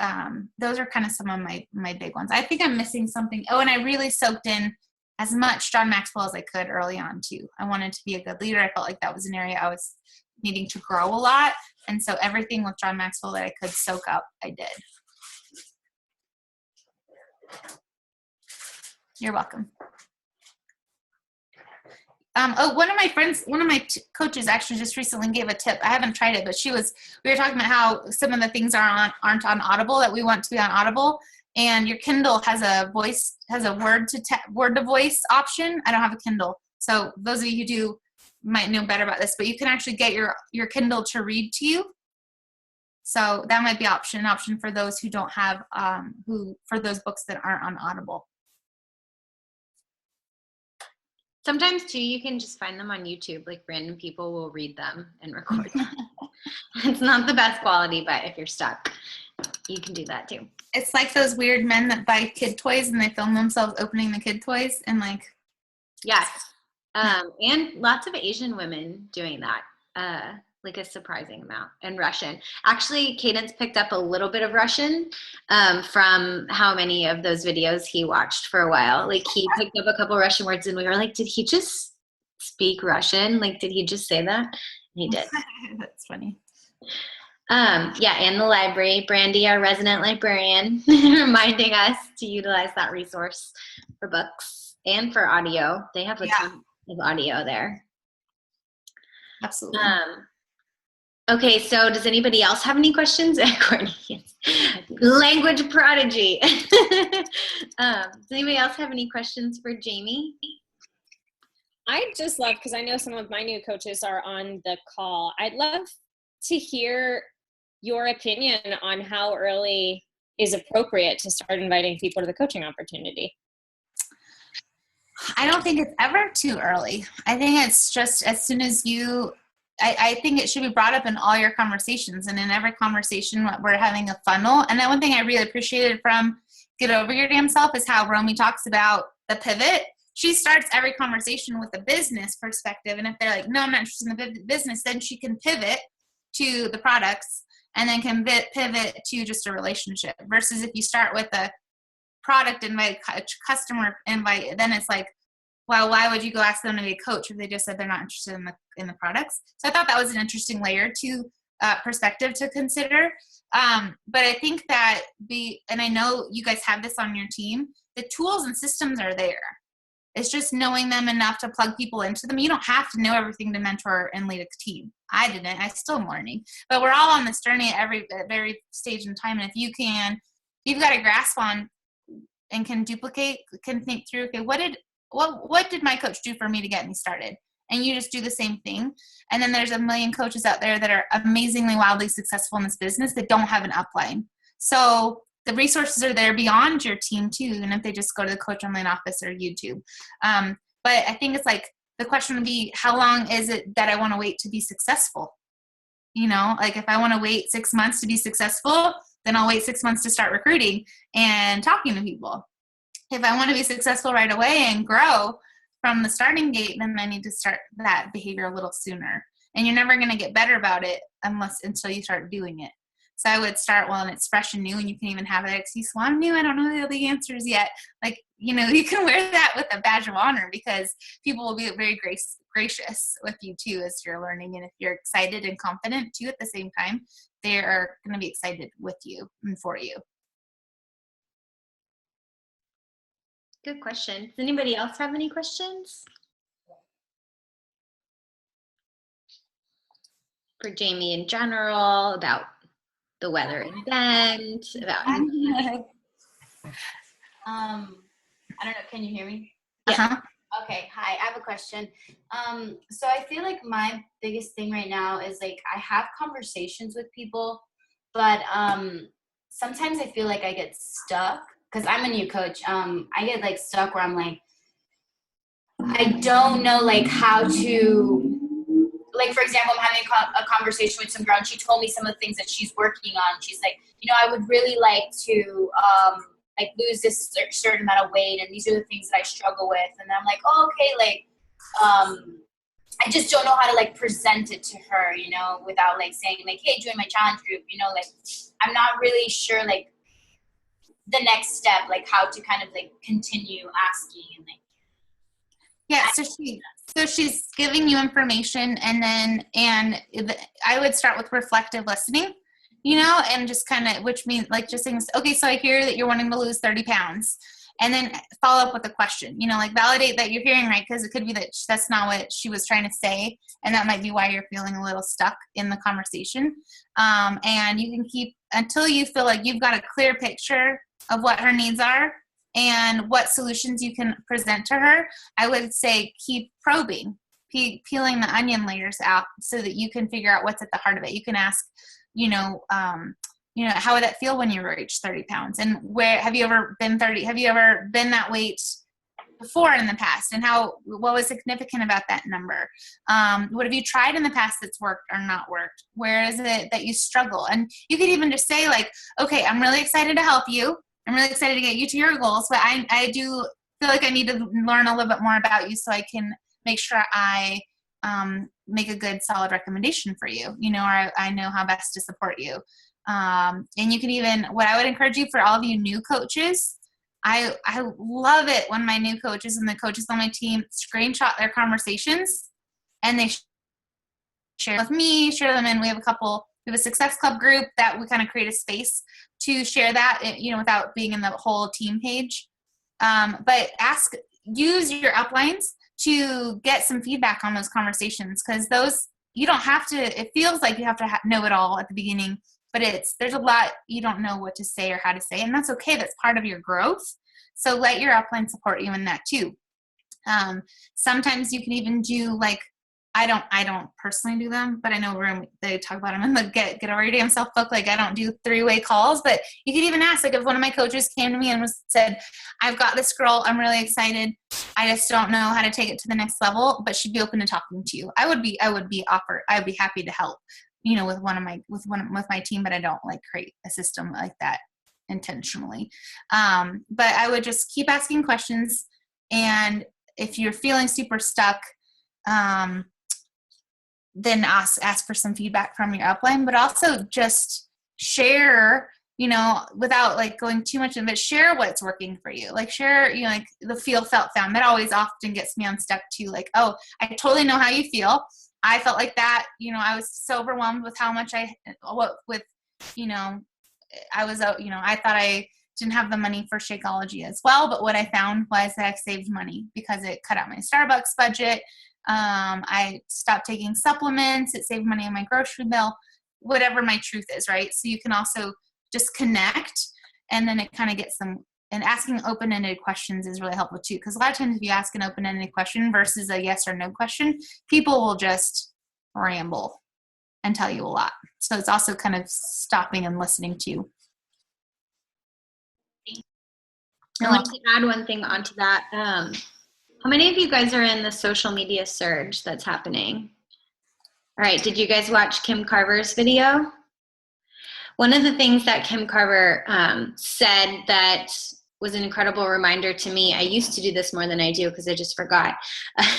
those are kind of some of my big ones. I think I'm missing something. Oh, and I really soaked in as much John Maxwell as I could early on too. I wanted to be a good leader. I felt like that was an area I was needing to grow a lot. And so everything with John Maxwell that I could soak up, I did. You're welcome. One of my coaches actually just recently gave a tip. I haven't tried it, but we were talking about how some of the things aren't on Audible that we want to be on Audible. And your Kindle has a word to voice option. I don't have a Kindle. So those of you who do might know better about this, but you can actually get your Kindle to read to you. So that might be an option for those who don't have, for those books that aren't on Audible. Sometimes too, you can just find them on YouTube. Like random people will read them and record them. It's not the best quality, but if you're stuck, you can do that too. It's like those weird men that buy kid toys and they film themselves opening the kid toys and like. Yes. And lots of Asian women doing that, like a surprising amount, and Russian. Actually, Cadence picked up a little bit of Russian from how many of those videos he watched for a while. Like he picked up a couple Russian words and we were like, did he just speak Russian? Like, did he just say that? And he did. That's funny. Yeah, and the library. Brandy, our resident librarian, reminding us to utilize that resource for books and for audio. They have a ton of audio there. Absolutely. Okay, so does anybody else have any questions? Courtney, language prodigy. Does anybody else have any questions for Jamie? I'd just love, because I know some of my new coaches are on the call, I'd love to hear your opinion on how early is appropriate to start inviting people to the coaching opportunity. I don't think it's ever too early. I think it's just as soon as I think it should be brought up in all your conversations, and in every conversation we're having a funnel. And then one thing I really appreciated from Get Over Your Damn Self is how Romy talks about the pivot. She starts every conversation with a business perspective. And if they're like, no, I'm not interested in the business, then she can pivot to the products and then can pivot to just a relationship. Versus if you start with a product invite, a customer invite, then it's like, well, why would you go ask them to be a coach if they just said they're not interested in the products? So I thought that was an interesting layer to perspective to consider. But I think that and I know you guys have this on your team, the tools and systems are there. It's just knowing them enough to plug people into them. You don't have to know everything to mentor and lead a team. I didn't. I still am learning. But we're all on this journey at every stage in time. And if you've got a grasp on and can duplicate, can think through, okay, what did my coach do for me to get me started? And you just do the same thing. And then there's a million coaches out there that are amazingly, wildly successful in this business that don't have an upline. So the resources are there beyond your team too, even if they just go to the Coach Online office or YouTube. But I think it's like, the question would be, how long is it that I want to wait to be successful? Like if I want to wait 6 months to be successful, then I'll wait 6 months to start recruiting and talking to people. If I want to be successful right away and grow from the starting gate, then I need to start that behavior a little sooner. And you're never going to get better about it until you start doing it. So I would start when it's fresh and new, and you can even have that excuse, well, I'm new, I don't know the answers yet. Like, you can wear that with a badge of honor, because people will be very gracious with you too as you're learning. And if you're excited and confident too at the same time, they are going to be excited with you and for you. Good question. Does anybody else have any questions for Jamie in general about the weather event? I don't know. Can you hear me? Uh-huh. Okay. Hi. I have a question. So I feel like my biggest thing right now is like I have conversations with people, but sometimes I feel like I get stuck because I'm a new coach. I get like stuck where I'm like, I don't know like how to like, for example, I'm having a conversation with some girl, and she told me some of the things that she's working on. She's like, I would really like to, like, lose this certain amount of weight, and these are the things that I struggle with. And I'm like, oh, okay, like, I just don't know how to, like, present it to her, without, like, saying, like, hey, join my challenge group, like, I'm not really sure, like, the next step, like, how to kind of, like, continue asking and, like, yeah, so she's giving you information, and I would start with reflective listening, and just kind of, which means like just saying, okay, so I hear that you're wanting to lose 30 pounds, and then follow up with a question, like validate that you're hearing right, because it could be that that's not what she was trying to say, and that might be why you're feeling a little stuck in the conversation. And you can keep until you feel like you've got a clear picture of what her needs are and what solutions you can present to her. I would say keep probing, peeling the onion layers out so that you can figure out what's at the heart of it. You can ask, how would that feel when you reach 30 pounds? And where have you ever been that weight before in the past? And what was significant about that number? What have you tried in the past that's worked or not worked? Where is it that you struggle? And you could even just say, like, okay, I'm really excited to help you. I'm really excited to get you to your goals, but I do feel like I need to learn a little bit more about you so I can make sure I make a good, solid recommendation for you, or I know how best to support you. And you can even, what I would encourage you for all of you new coaches, I love it when my new coaches and the coaches on my team screenshot their conversations and they share with me, share them, and we have a Success Club group that we kind of create a space to share that, without being in the whole team page. But use your uplines to get some feedback on those conversations, because you don't have to, it feels like you have to know it all at the beginning, but there's a lot you don't know what to say or how to say, and that's okay. That's part of your growth. So let your upline support you in that too. Sometimes you can even do, like, I don't personally do them, but I know they talk about them in the Get Over Your Damn Self book. Like, I don't do 3-way calls, but you could even ask, like, if one of my coaches came to me and said, I've got this girl, I'm really excited, I just don't know how to take it to the next level, but she'd be open to talking to you. I would be happy to help, with my team, but I don't like create a system like that intentionally. But I would just keep asking questions, and if you're feeling super stuck, then ask for some feedback from your upline, but also just share, without like going too much of it, share what's working for you. Like, share, like the feel, felt, found. That always often gets me unstuck too. Like, oh, I totally know how you feel. I felt like that, I was so overwhelmed with how much I thought I didn't have the money for Shakeology as well. But what I found was that I saved money because it cut out my Starbucks budget. I stopped taking supplements. It saved money on my grocery bill, whatever my truth is, right? So you can also just connect, and then it kind of gets them, and asking open-ended questions is really helpful too. Because a lot of times if you ask an open-ended question versus a yes or no question, people will just ramble and tell you a lot. So it's also kind of stopping and listening to you. I want to add one thing onto that. How many of you guys are in the social media surge that's happening? All right, did you guys watch Kim Carver's video? One of the things that Kim Carver said that was an incredible reminder to me, I used to do this more than I do because I just forgot.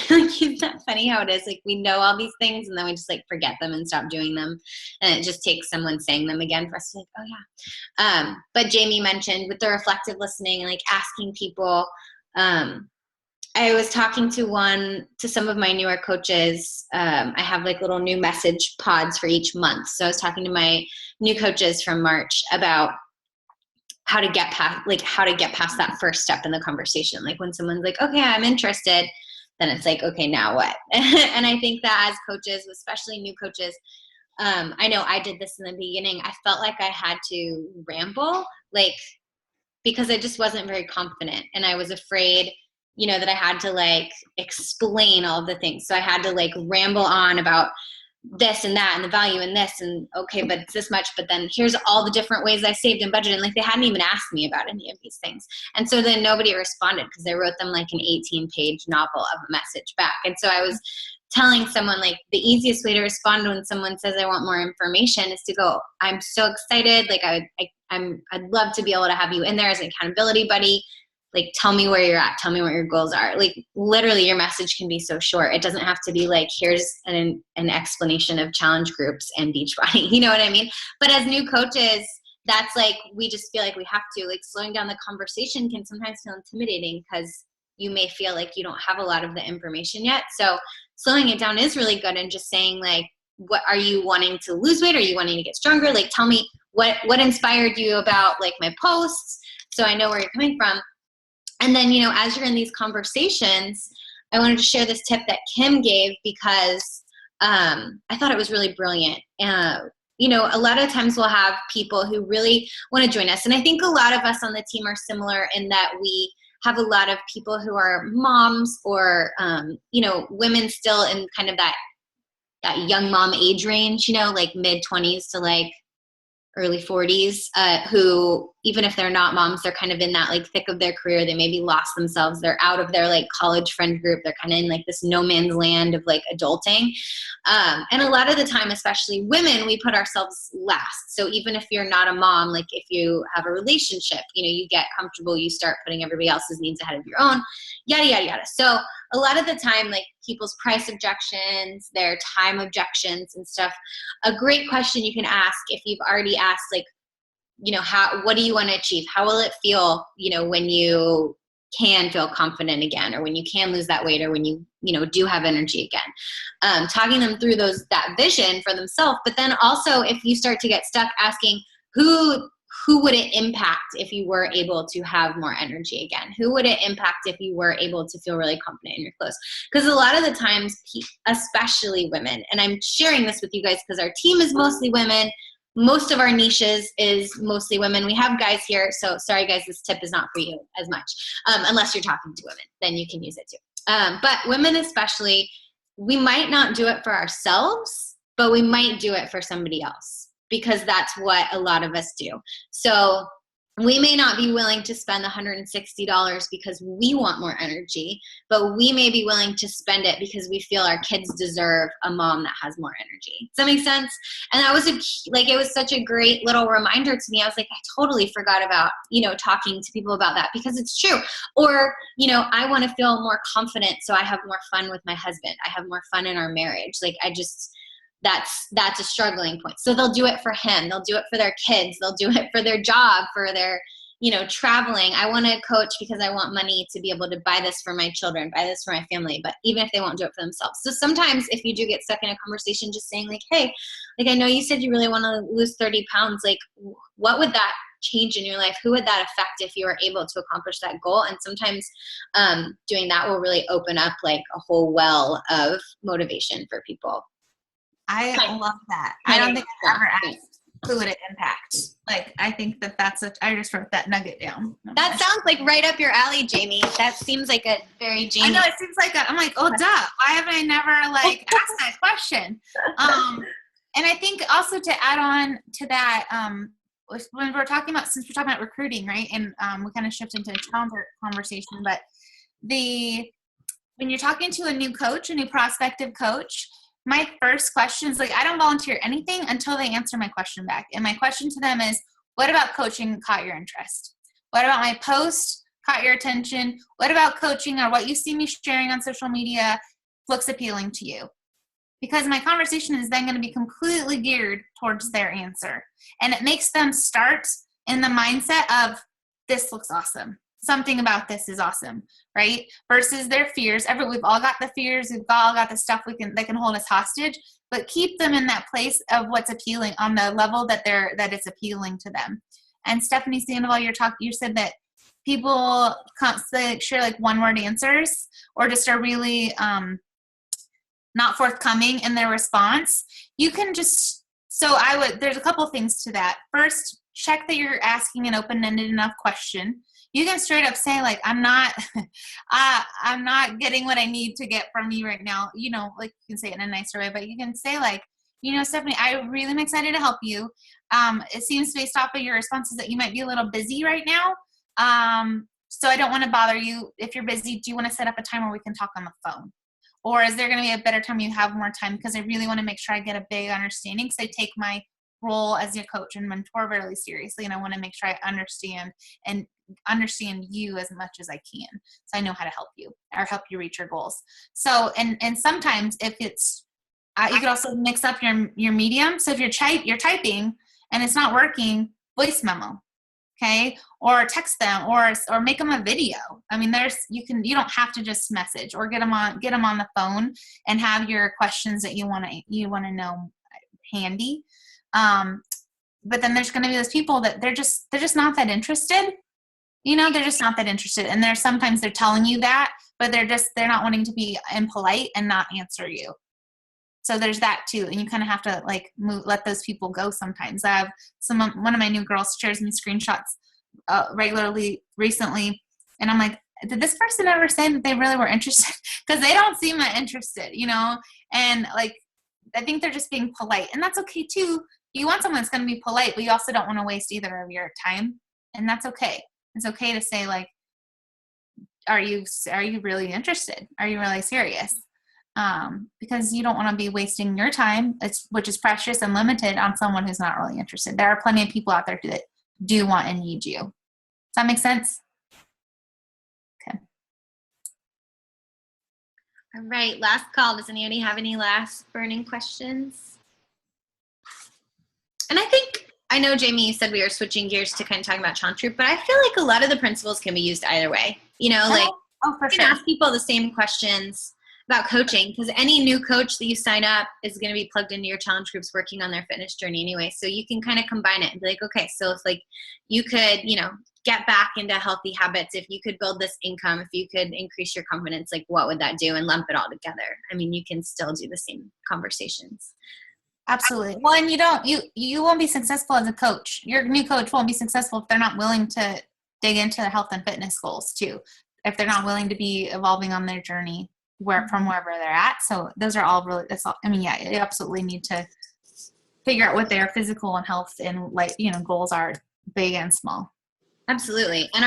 Isn't that funny how it is? Like, we know all these things and then we just like forget them and stop doing them. And it just takes someone saying them again for us to like, oh yeah. But Jamie mentioned with the reflective listening and like asking people, I was talking to some of my newer coaches. I have like little new message pods for each month. So I was talking to my new coaches from March about how to get past that first step in the conversation. Like when someone's like, okay, I'm interested, then it's like, okay, now what? And I think that as coaches, especially new coaches, I know I did this in the beginning. I felt like I had to ramble, like, because I just wasn't very confident and I was afraid, that I had to like explain all of the things. So I had to like ramble on about this and that and the value in this and okay, but it's this much, but then here's all the different ways I saved and budgeted. And like they hadn't even asked me about any of these things. And so then nobody responded because I wrote them like an 18-page novel of a message back. And so I was telling someone, like, the easiest way to respond when someone says I want more information is to go, I'm so excited. Like, I'd love to be able to have you in there as an accountability buddy. Like, tell me where you're at. Tell me what your goals are. Like, literally your message can be so short. It doesn't have to be like, here's an explanation of challenge groups and Beachbody. You know what I mean? But as new coaches, that's like, we just feel like we have to, like, slowing down the conversation can sometimes feel intimidating because you may feel like you don't have a lot of the information yet. So slowing it down is really good, and just saying, like, what are you wanting to lose weight? Are you wanting to get stronger? Like, tell me what inspired you about, like, my posts, so I know where you're coming from. And then, you know, as you're in these conversations, I wanted to share this tip that Kim gave because I thought it was really brilliant. You know, a lot of times we'll have people who really want to join us. And I think a lot of us on the team are similar in that we have a lot of people who are moms or, you know, women still in kind of that young mom age range, you know, like mid-20s to like early 40s, who, even if they're not moms, they're kind of in that like thick of their career. They maybe lost themselves. They're out of their like college friend group. They're kind of in like this no man's land of like adulting. And a lot of the time, especially women, we put ourselves last. So even if you're not a mom, like if you have a relationship, you know, you get comfortable, you start putting everybody else's needs ahead of your own, yada, yada, yada. So a lot of the time, like people's price objections, their time objections and stuff, a great question you can ask if you've already asked, like, you know, what do you want to achieve? How will it feel, you know, when you can feel confident again, or when you can lose that weight, or when you know, do have energy again? Talking them through that vision for themselves. But then also, if you start to get stuck, asking who would it impact if you were able to have more energy again? Who would it impact if you were able to feel really confident in your clothes? Because a lot of the times, especially women, and I'm sharing this with you guys because our team is mostly women. Most of our niches is mostly women. We have guys here, so sorry guys, this tip is not for you as much, unless you're talking to women, then you can use it too. But women especially, we might not do it for ourselves, but we might do it for somebody else, because that's what a lot of us do. So we may not be willing to spend the $160 because we want more energy, but we may be willing to spend it because we feel our kids deserve a mom that has more energy. Does that make sense? And that was it was such a great little reminder to me. I was like, I totally forgot about, you know, talking to people about that, because it's true. Or, you know, I want to feel more confident, so I have more fun with my husband. I have more fun in our marriage. Like, that's a struggling point. So they'll do it for him. They'll do it for their kids. They'll do it for their job, for their, you know, traveling. I want to coach because I want money to be able to buy this for my children, buy this for my family, but even if they won't do it for themselves. So sometimes if you do get stuck in a conversation, just saying like, hey, like, I know you said you really want to lose 30 pounds. Like, what would that change in your life? Who would that affect if you were able to accomplish that goal? And sometimes doing that will really open up like a whole well of motivation for people. I love that. I don't think I've ever asked who would it impact. Like, I think I just wrote that nugget down. That sounds like right up your alley, Jamie. That seems like a very Jamie. I know, it seems like I'm like, oh, duh. Why haven't I never like asked that question? And I think also to add on to that, when we're talking about, since we're talking about recruiting, right? And we kind of shift into a challenger conversation, but when you're talking to a new coach, a new prospective coach, my first question is like, I don't volunteer anything until they answer my question back. And my question to them is, what about coaching caught your interest? What about my post caught your attention? What about coaching or what you see me sharing on social media looks appealing to you? Because my conversation is then going to be completely geared towards their answer. And it makes them start in the mindset of, this looks awesome. Something about this is awesome, right? Versus their fears. We've all got the fears. We've all got the stuff that can hold us hostage, but keep them in that place of what's appealing on the level that it's appealing to them. And Stephanie Sandoval, you said that people share like one-word answers or just are really not forthcoming in their response. You can just, there's a couple things to that. First, check that you're asking an open-ended enough question. You can straight up say like, I'm not getting what I need to get from you right now. You know, like you can say it in a nicer way, but you can say like, you know, Stephanie, I really am excited to help you. It seems based off of your responses that you might be a little busy right now. So I don't want to bother you. If you're busy, do you want to set up a time where we can talk on the phone? Or is there going to be a better time you have more time? Because I really want to make sure I get a big understanding, because I take my role as your coach and mentor really seriously, and I want to make sure I understand you as much as I can, so I know how to help you or help you reach your goals. So and sometimes if it's you could also mix up your medium. So if you're typing and it's not working, voice memo, okay, or text them, or make them a video. I mean, you don't have to just message, or get them on the phone and have your questions that you want to know handy. But then there's going to be those people that they're just not that interested. They're just not that interested. And sometimes they're telling you that, but they're not wanting to be impolite and not answer you. So there's that too. And you kind of have to let those people go sometimes. I have one of my new girls shares me screenshots regularly recently. And I'm like, did this person ever say that they really were interested? Because they don't seem that interested, and I think they're just being polite, and that's okay too. You want someone that's going to be polite, but you also don't want to waste either of your time. And that's okay. It's okay to say, are you really interested? Are you really serious? Because you don't want to be wasting your time, which is precious and limited, on someone who's not really interested. There are plenty of people out there that do want and need you. Does that make sense? Okay. All right, last call. Does anybody have any last burning questions? And I know, Jamie, you said we were switching gears to kind of talking about challenge group, but I feel like a lot of the principles can be used either way. For you can sure. ask people the same questions about coaching, because any new coach that you sign up is going to be plugged into your challenge groups working on their fitness journey anyway. So you can kind of combine it and be like, okay, so if you could, get back into healthy habits, if you could build this income, if you could increase your confidence, what would that do? And lump it all together. I mean, you can still do the same conversations. Absolutely. Well, and you won't be successful as a coach. Your new coach won't be successful if they're not willing to dig into their health and fitness goals too. If they're not willing to be evolving on their journey from wherever they're at. So those are all really, you absolutely need to figure out what their physical and health and goals are, big and small. Absolutely. And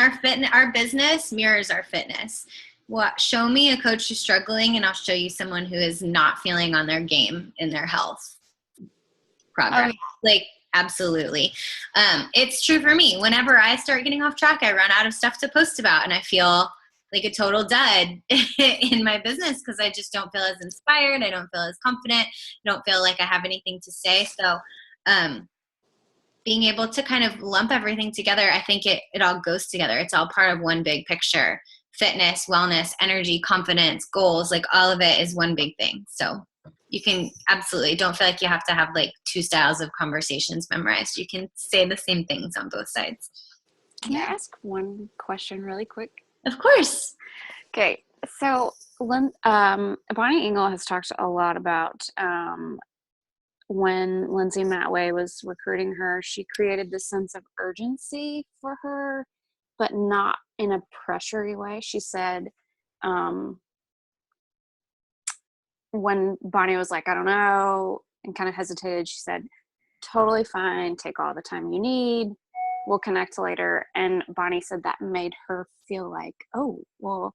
our business mirrors our fitness. Show me a coach who's struggling, and I'll show you someone who is not feeling on their game in their health progress. Absolutely. It's true for me. Whenever I start getting off track, I run out of stuff to post about, and I feel like a total dud in my business because I just don't feel as inspired. I don't feel as confident. I don't feel like I have anything to say. So being able to kind of lump everything together, I think it all goes together. It's all part of one big picture. Fitness, wellness, energy, confidence, goals, all of it is one big thing. So you can absolutely don't feel like you have to have two styles of conversations memorized. You can say the same things on both sides. Can I ask one question really quick? Of course. Okay. So Bonnie Engel has talked a lot about when Lindsay Matway was recruiting her, she created this sense of urgency for her, but not in a pressury way. She said, when Bonnie was like, I don't know, and kind of hesitated, she said, totally fine, take all the time you need, we'll connect later. And Bonnie said that made her feel like, oh, well,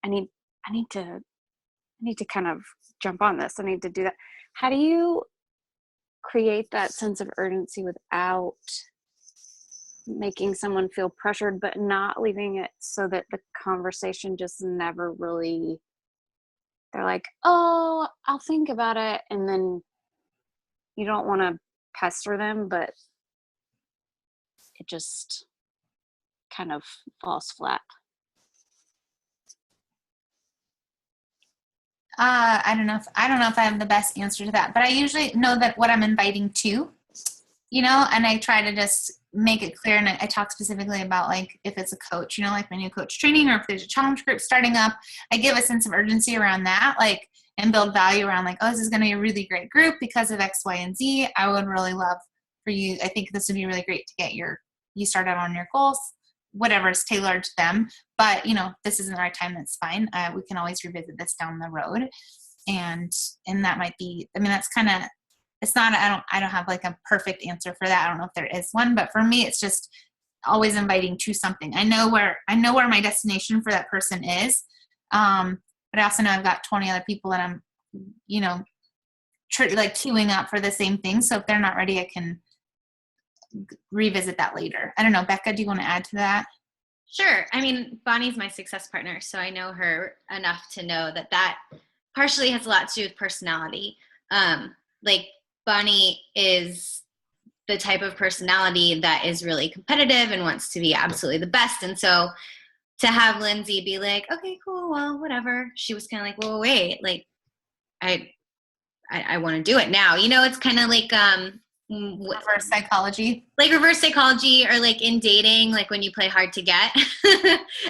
I need to kind of jump on this. I need to do that. How do you create that sense of urgency without making someone feel pressured, but not leaving it so that the conversation just never really, they're like, oh, I'll think about it. And then you don't want to pester them, but it just kind of falls flat. I don't know if I have the best answer to that, but I usually know that what I'm inviting to, and I try to just make it clear. And I talk specifically about if it's a coach, my new coach training, or if there's a challenge group starting up, I give a sense of urgency around that, and build value around oh, this is going to be a really great group because of X, Y, and Z. I would really love for you. I think this would be really great to get you started on your goals, whatever is tailored to them. But, this isn't the right time. That's fine. We can always revisit this down the road. And that might be, that's kind of, it's not, I don't have a perfect answer for that. I don't know if there is one, but for me, it's just always inviting to something. I know where my destination for that person is. but I also know I've got 20 other people that I'm, you know, like queuing up for the same thing. So if they're not ready, I can revisit that later. I don't know, Becca, do you want to add to that? Sure. I mean, Bonnie's my success partner, so I know her enough to know that that partially has a lot to do with personality. Like Bonnie is the type of personality that is really competitive and wants to be absolutely the best. And so to have Lindsay be like, okay, cool, well, whatever. She was kind of like, well, wait, like I want to do it now. You know, it's kind of like, Reverse psychology. Like reverse psychology, or like in dating, like when you play hard to get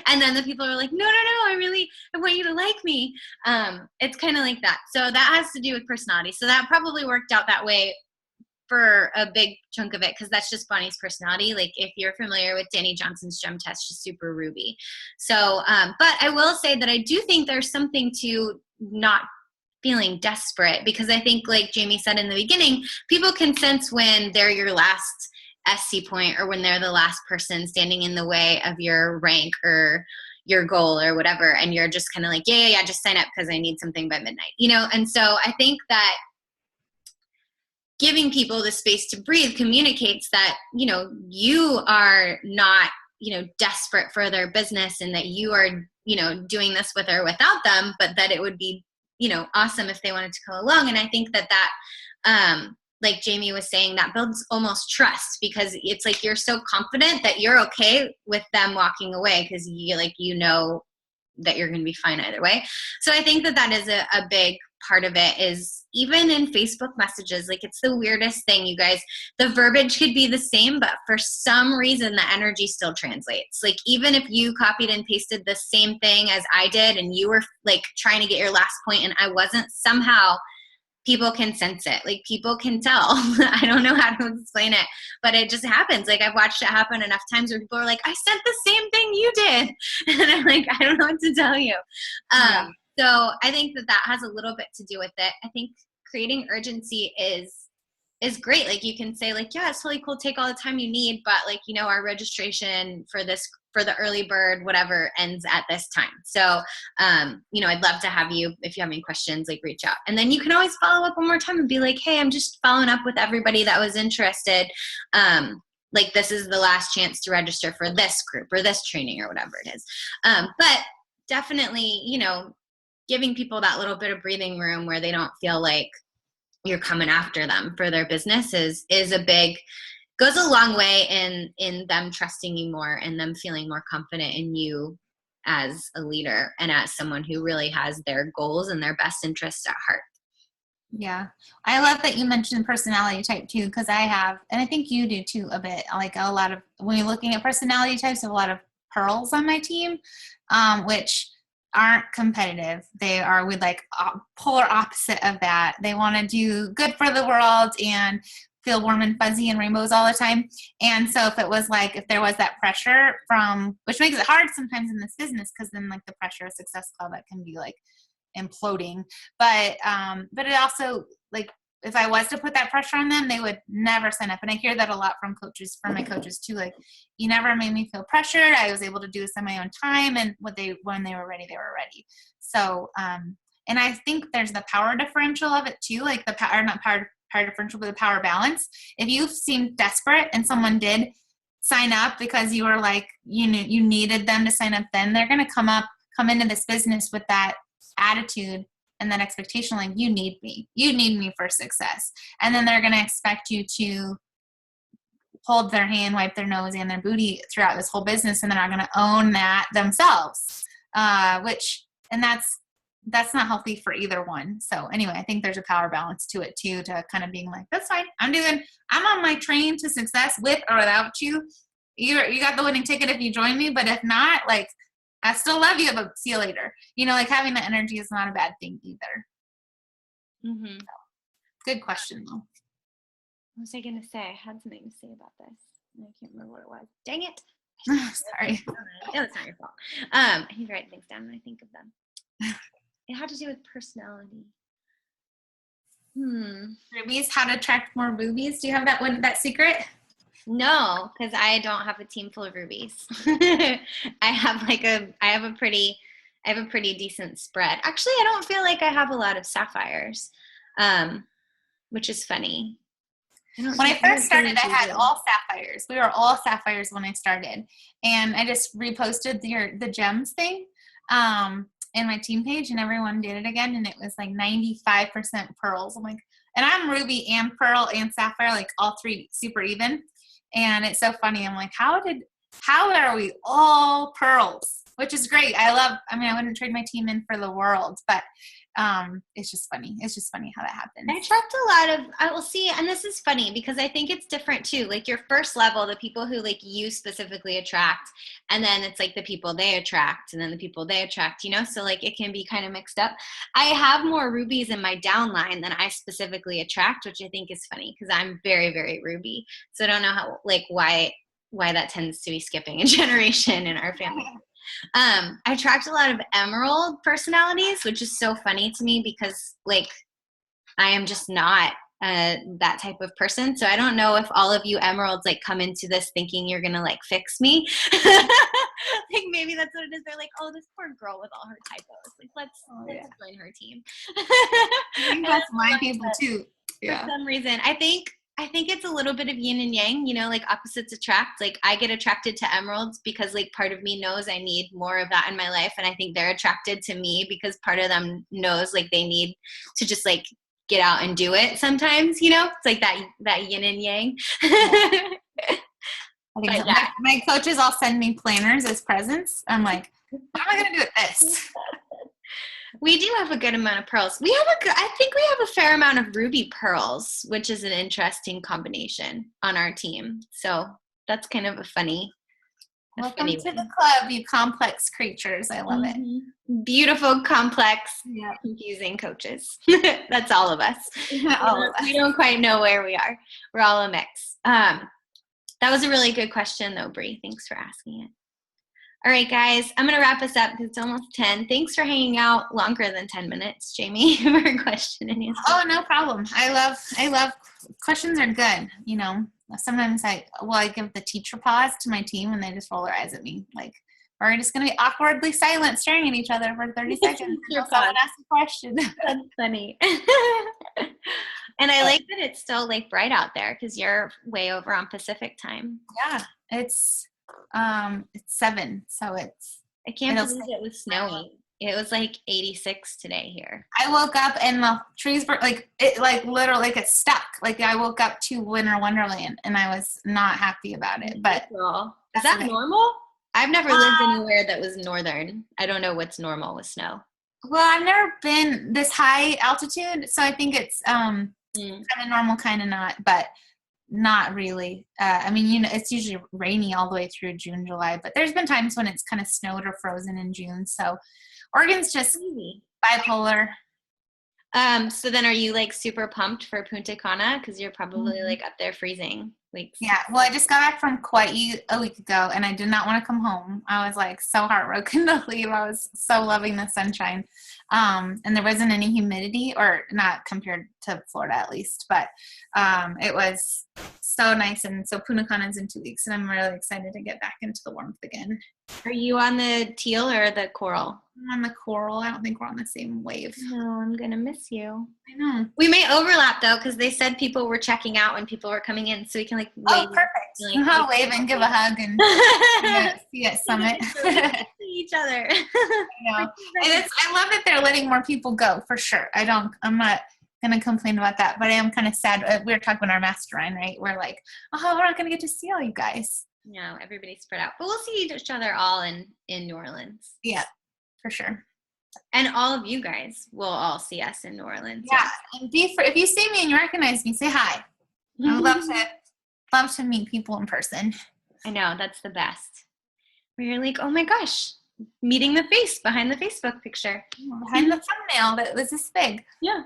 and then the people are like, no, I want you to like me. It's kind of like that. So that has to do with personality. So that probably worked out that way for a big chunk of it, because that's just Bonnie's personality. Like if you're familiar with Danny Johnson's gem test, she's super Ruby. So, but I will say that I do think there's something to not feeling desperate, because I think, like Jamie said in the beginning, people can sense when they're your last SC point, or when they're the last person standing in the way of your rank or your goal or whatever, and you're just kind of like, yeah, just sign up because I need something by midnight, you know? And so I think that giving people the space to breathe communicates that, you know, you are not, you know, desperate for their business, and that you are, you know, doing this with or without them, but that it would be, you know, awesome if they wanted to come along. And I think that like Jamie was saying, that builds almost trust, because it's like you're so confident that you're okay with them walking away, because you know that you're going to be fine either way. So I think that that is a big part of it, is even in Facebook messages, like it's the weirdest thing, you guys. The verbiage could be the same, but for some reason the energy still translates. Like even if you copied and pasted the same thing as I did, and you were like trying to get your last point and I wasn't, somehow people can sense it. Like people can tell. I don't know how to explain it, but it just happens. Like I've watched it happen enough times where people are like, I sent the same thing you did. And I'm like, I don't know what to tell you. Yeah. So I think that that has a little bit to do with it. I think creating urgency is great. Like you can say like, yeah, it's totally cool, take all the time you need, but like, you know, our registration for the early bird, whatever, ends at this time. So, you know, I'd love to have you, if you have any questions, like reach out. And then you can always follow up one more time and be like, hey, I'm just following up with everybody that was interested. Like this is the last chance to register for this group or this training or whatever it is. But definitely, you know, giving people that little bit of breathing room where they don't feel like you're coming after them for their business goes a long way in them trusting you more, and them feeling more confident in you as a leader and as someone who really has their goals and their best interests at heart. Yeah. I love that you mentioned personality type too, because I have, and I think you do too a bit, like a lot of, when you're looking at personality types, I have a lot of pearls on my team, which aren't competitive. They are with like polar opposite of that. They want to do good for the world and feel warm and fuzzy and rainbows all the time. And so if there was that pressure which makes it hard sometimes in this business, because then like the pressure of Success Club, that can be like imploding. But it also, like, if I was to put that pressure on them, they would never sign up. And I hear that a lot from my coaches too. Like, you never made me feel pressured. I was able to do this on my own time. And when they were ready, they were ready. So, and I think there's the power differential of it too. Like the power differential, but the power balance. If you seemed desperate and someone did sign up because you were like, you needed them to sign up, then they're going to come into this business with that attitude and that expectation, like, you need me for success. And then they're going to expect you to hold their hand, wipe their nose and their booty throughout this whole business. And they're not going to own that themselves, and that's not healthy for either one. So anyway, I think there's a power balance to it too, to kind of being like, that's fine. I'm on my train to success with or without you. You got the winning ticket if you join me, but if not, like, I still love you, but see you later. You know, like having that energy is not a bad thing either. Mm-hmm. So, good question though. What was I going to say? I had something to say about this, and I can't remember what it was. Dang it. Sorry. No, it's not your fault. I need to write things down when I think of them. It had to do with personality. Rubies, how to attract more rubies. Do you have that secret? No, because I don't have a team full of rubies. I have a pretty I have a pretty decent spread. Actually, I don't feel like I have a lot of sapphires, which is funny. When I first started, I had all sapphires. We were all sapphires when I started. And I just reposted the gems thing in my team page, and everyone did it again. And it was like 95% pearls. I'm like, and I'm ruby and pearl and sapphire, like all three super even. And it's so funny. I'm like, how are we all pearls? Which is great. I wouldn't trade my team in for the world, but it's just funny. It's just funny how that happens. I attract a lot of, I will see, and this is funny because I think it's different too. Like your first level, the people who like you specifically attract, and then it's like the people they attract, and then the people they attract, you know? So like it can be kind of mixed up. I have more rubies in my downline than I specifically attract, which I think is funny because I'm very, very ruby. So I don't know how, like why that tends to be skipping a generation in our family. I attract a lot of emerald personalities, which is so funny to me because like I am just not that type of person. So I don't know if all of you emeralds like come into this thinking you're gonna like fix me. Like maybe that's what it is. They're like, oh, this poor girl with all her typos. Like let's join her team. I think that's my people too. Yeah. For some reason, I think it's a little bit of yin and yang, you know, like opposites attract. Like I get attracted to emeralds because like part of me knows I need more of that in my life. And I think they're attracted to me because part of them knows like they need to just like get out and do it sometimes, you know, it's like that yin and yang. I think so. My coaches all send me planners as presents. I'm like, what am I going to do with this? We do have a good amount of pearls. I think we have a fair amount of ruby pearls, which is an interesting combination on our team. So that's kind of a funny. Welcome to the club, you complex creatures. I love it. Beautiful, complex, confusing coaches. That's all of us. We don't quite know where we are. We're all a mix. That was a really good question, though, Bree. Thanks for asking it. All right, guys, I'm going to wrap us up because it's almost 10. Thanks for hanging out longer than 10 minutes, Jamie, for a question and answer. Oh, no problem. I love questions are good. You know, sometimes I give the teacher pause to my team and they just roll their eyes at me. Like, we're just going to be awkwardly silent, staring at each other for 30 seconds until someone asks a question. That's funny. And I like that it's still like bright out there because you're way over on Pacific time. Yeah, it's 7, so it's. I can't believe it was snowing. It was like 86 today here. I woke up and the trees were literally like it's stuck. Like I woke up to winter wonderland and I was not happy about it. But is that normal? I've never lived anywhere that was northern. I don't know what's normal with snow. Well, I've never been this high altitude, so I think it's kind of normal, kind of not, but not really. I mean, you know, it's usually rainy all the way through June, July, but there's been times when it's kind of snowed or frozen in June. So Oregon's just bipolar. So then are you like super pumped for Punta Cana? Because you're probably like up there freezing. Yeah, well, I just got back from Kauai a week ago, and I did not want to come home. I was like so heartbroken to leave. I was so loving the sunshine, and there wasn't any humidity, or not compared to Florida at least, but it was so nice. And so Punta Cana is in 2 weeks, and I'm really excited to get back into the warmth again. Are you on the teal or the coral? I'm on the coral. I don't think we're on the same wave. No, I'm going to miss you. I know. We may overlap, though, because they said people were checking out when people were coming in, so we can, like, wave. Oh, perfect. Like, I'll wave and give a hug and see at Summit. See each other. I know. And I love that they're letting more people go, for sure. I'm not going to complain about that, but I am kind of sad. We were talking about our mastermind, right? We're like, oh, we're not going to get to see all you guys. No, everybody's spread out. But we'll see each other all in New Orleans. Yeah, for sure. And all of you guys will all see us in New Orleans. Yeah, and if you see me and you recognize me, say hi. I would love to meet people in person. I know, that's the best. Where you're like, oh my gosh, meeting the face behind the Facebook picture. Behind the thumbnail that was this big. Yeah.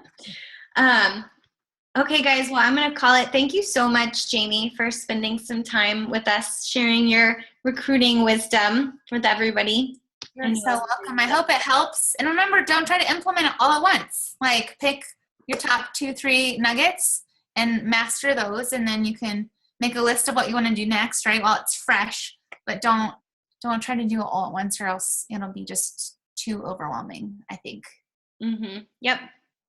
Okay, guys, well, I'm going to call it. Thank you so much, Jamie, for spending some time with us, sharing your recruiting wisdom with everybody. You're so welcome. I hope it helps. And remember, don't try to implement it all at once. Like, pick your top 2-3 nuggets and master those, and then you can make a list of what you want to do next, right? While it's fresh, but don't try to do it all at once, or else it'll be just too overwhelming, I think. Mm-hmm. Yep.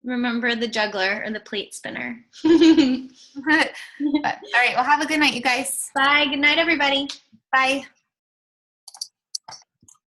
Remember the juggler or the plate spinner. But, all right. Well, have a good night, you guys. Bye. Good night, everybody. Bye.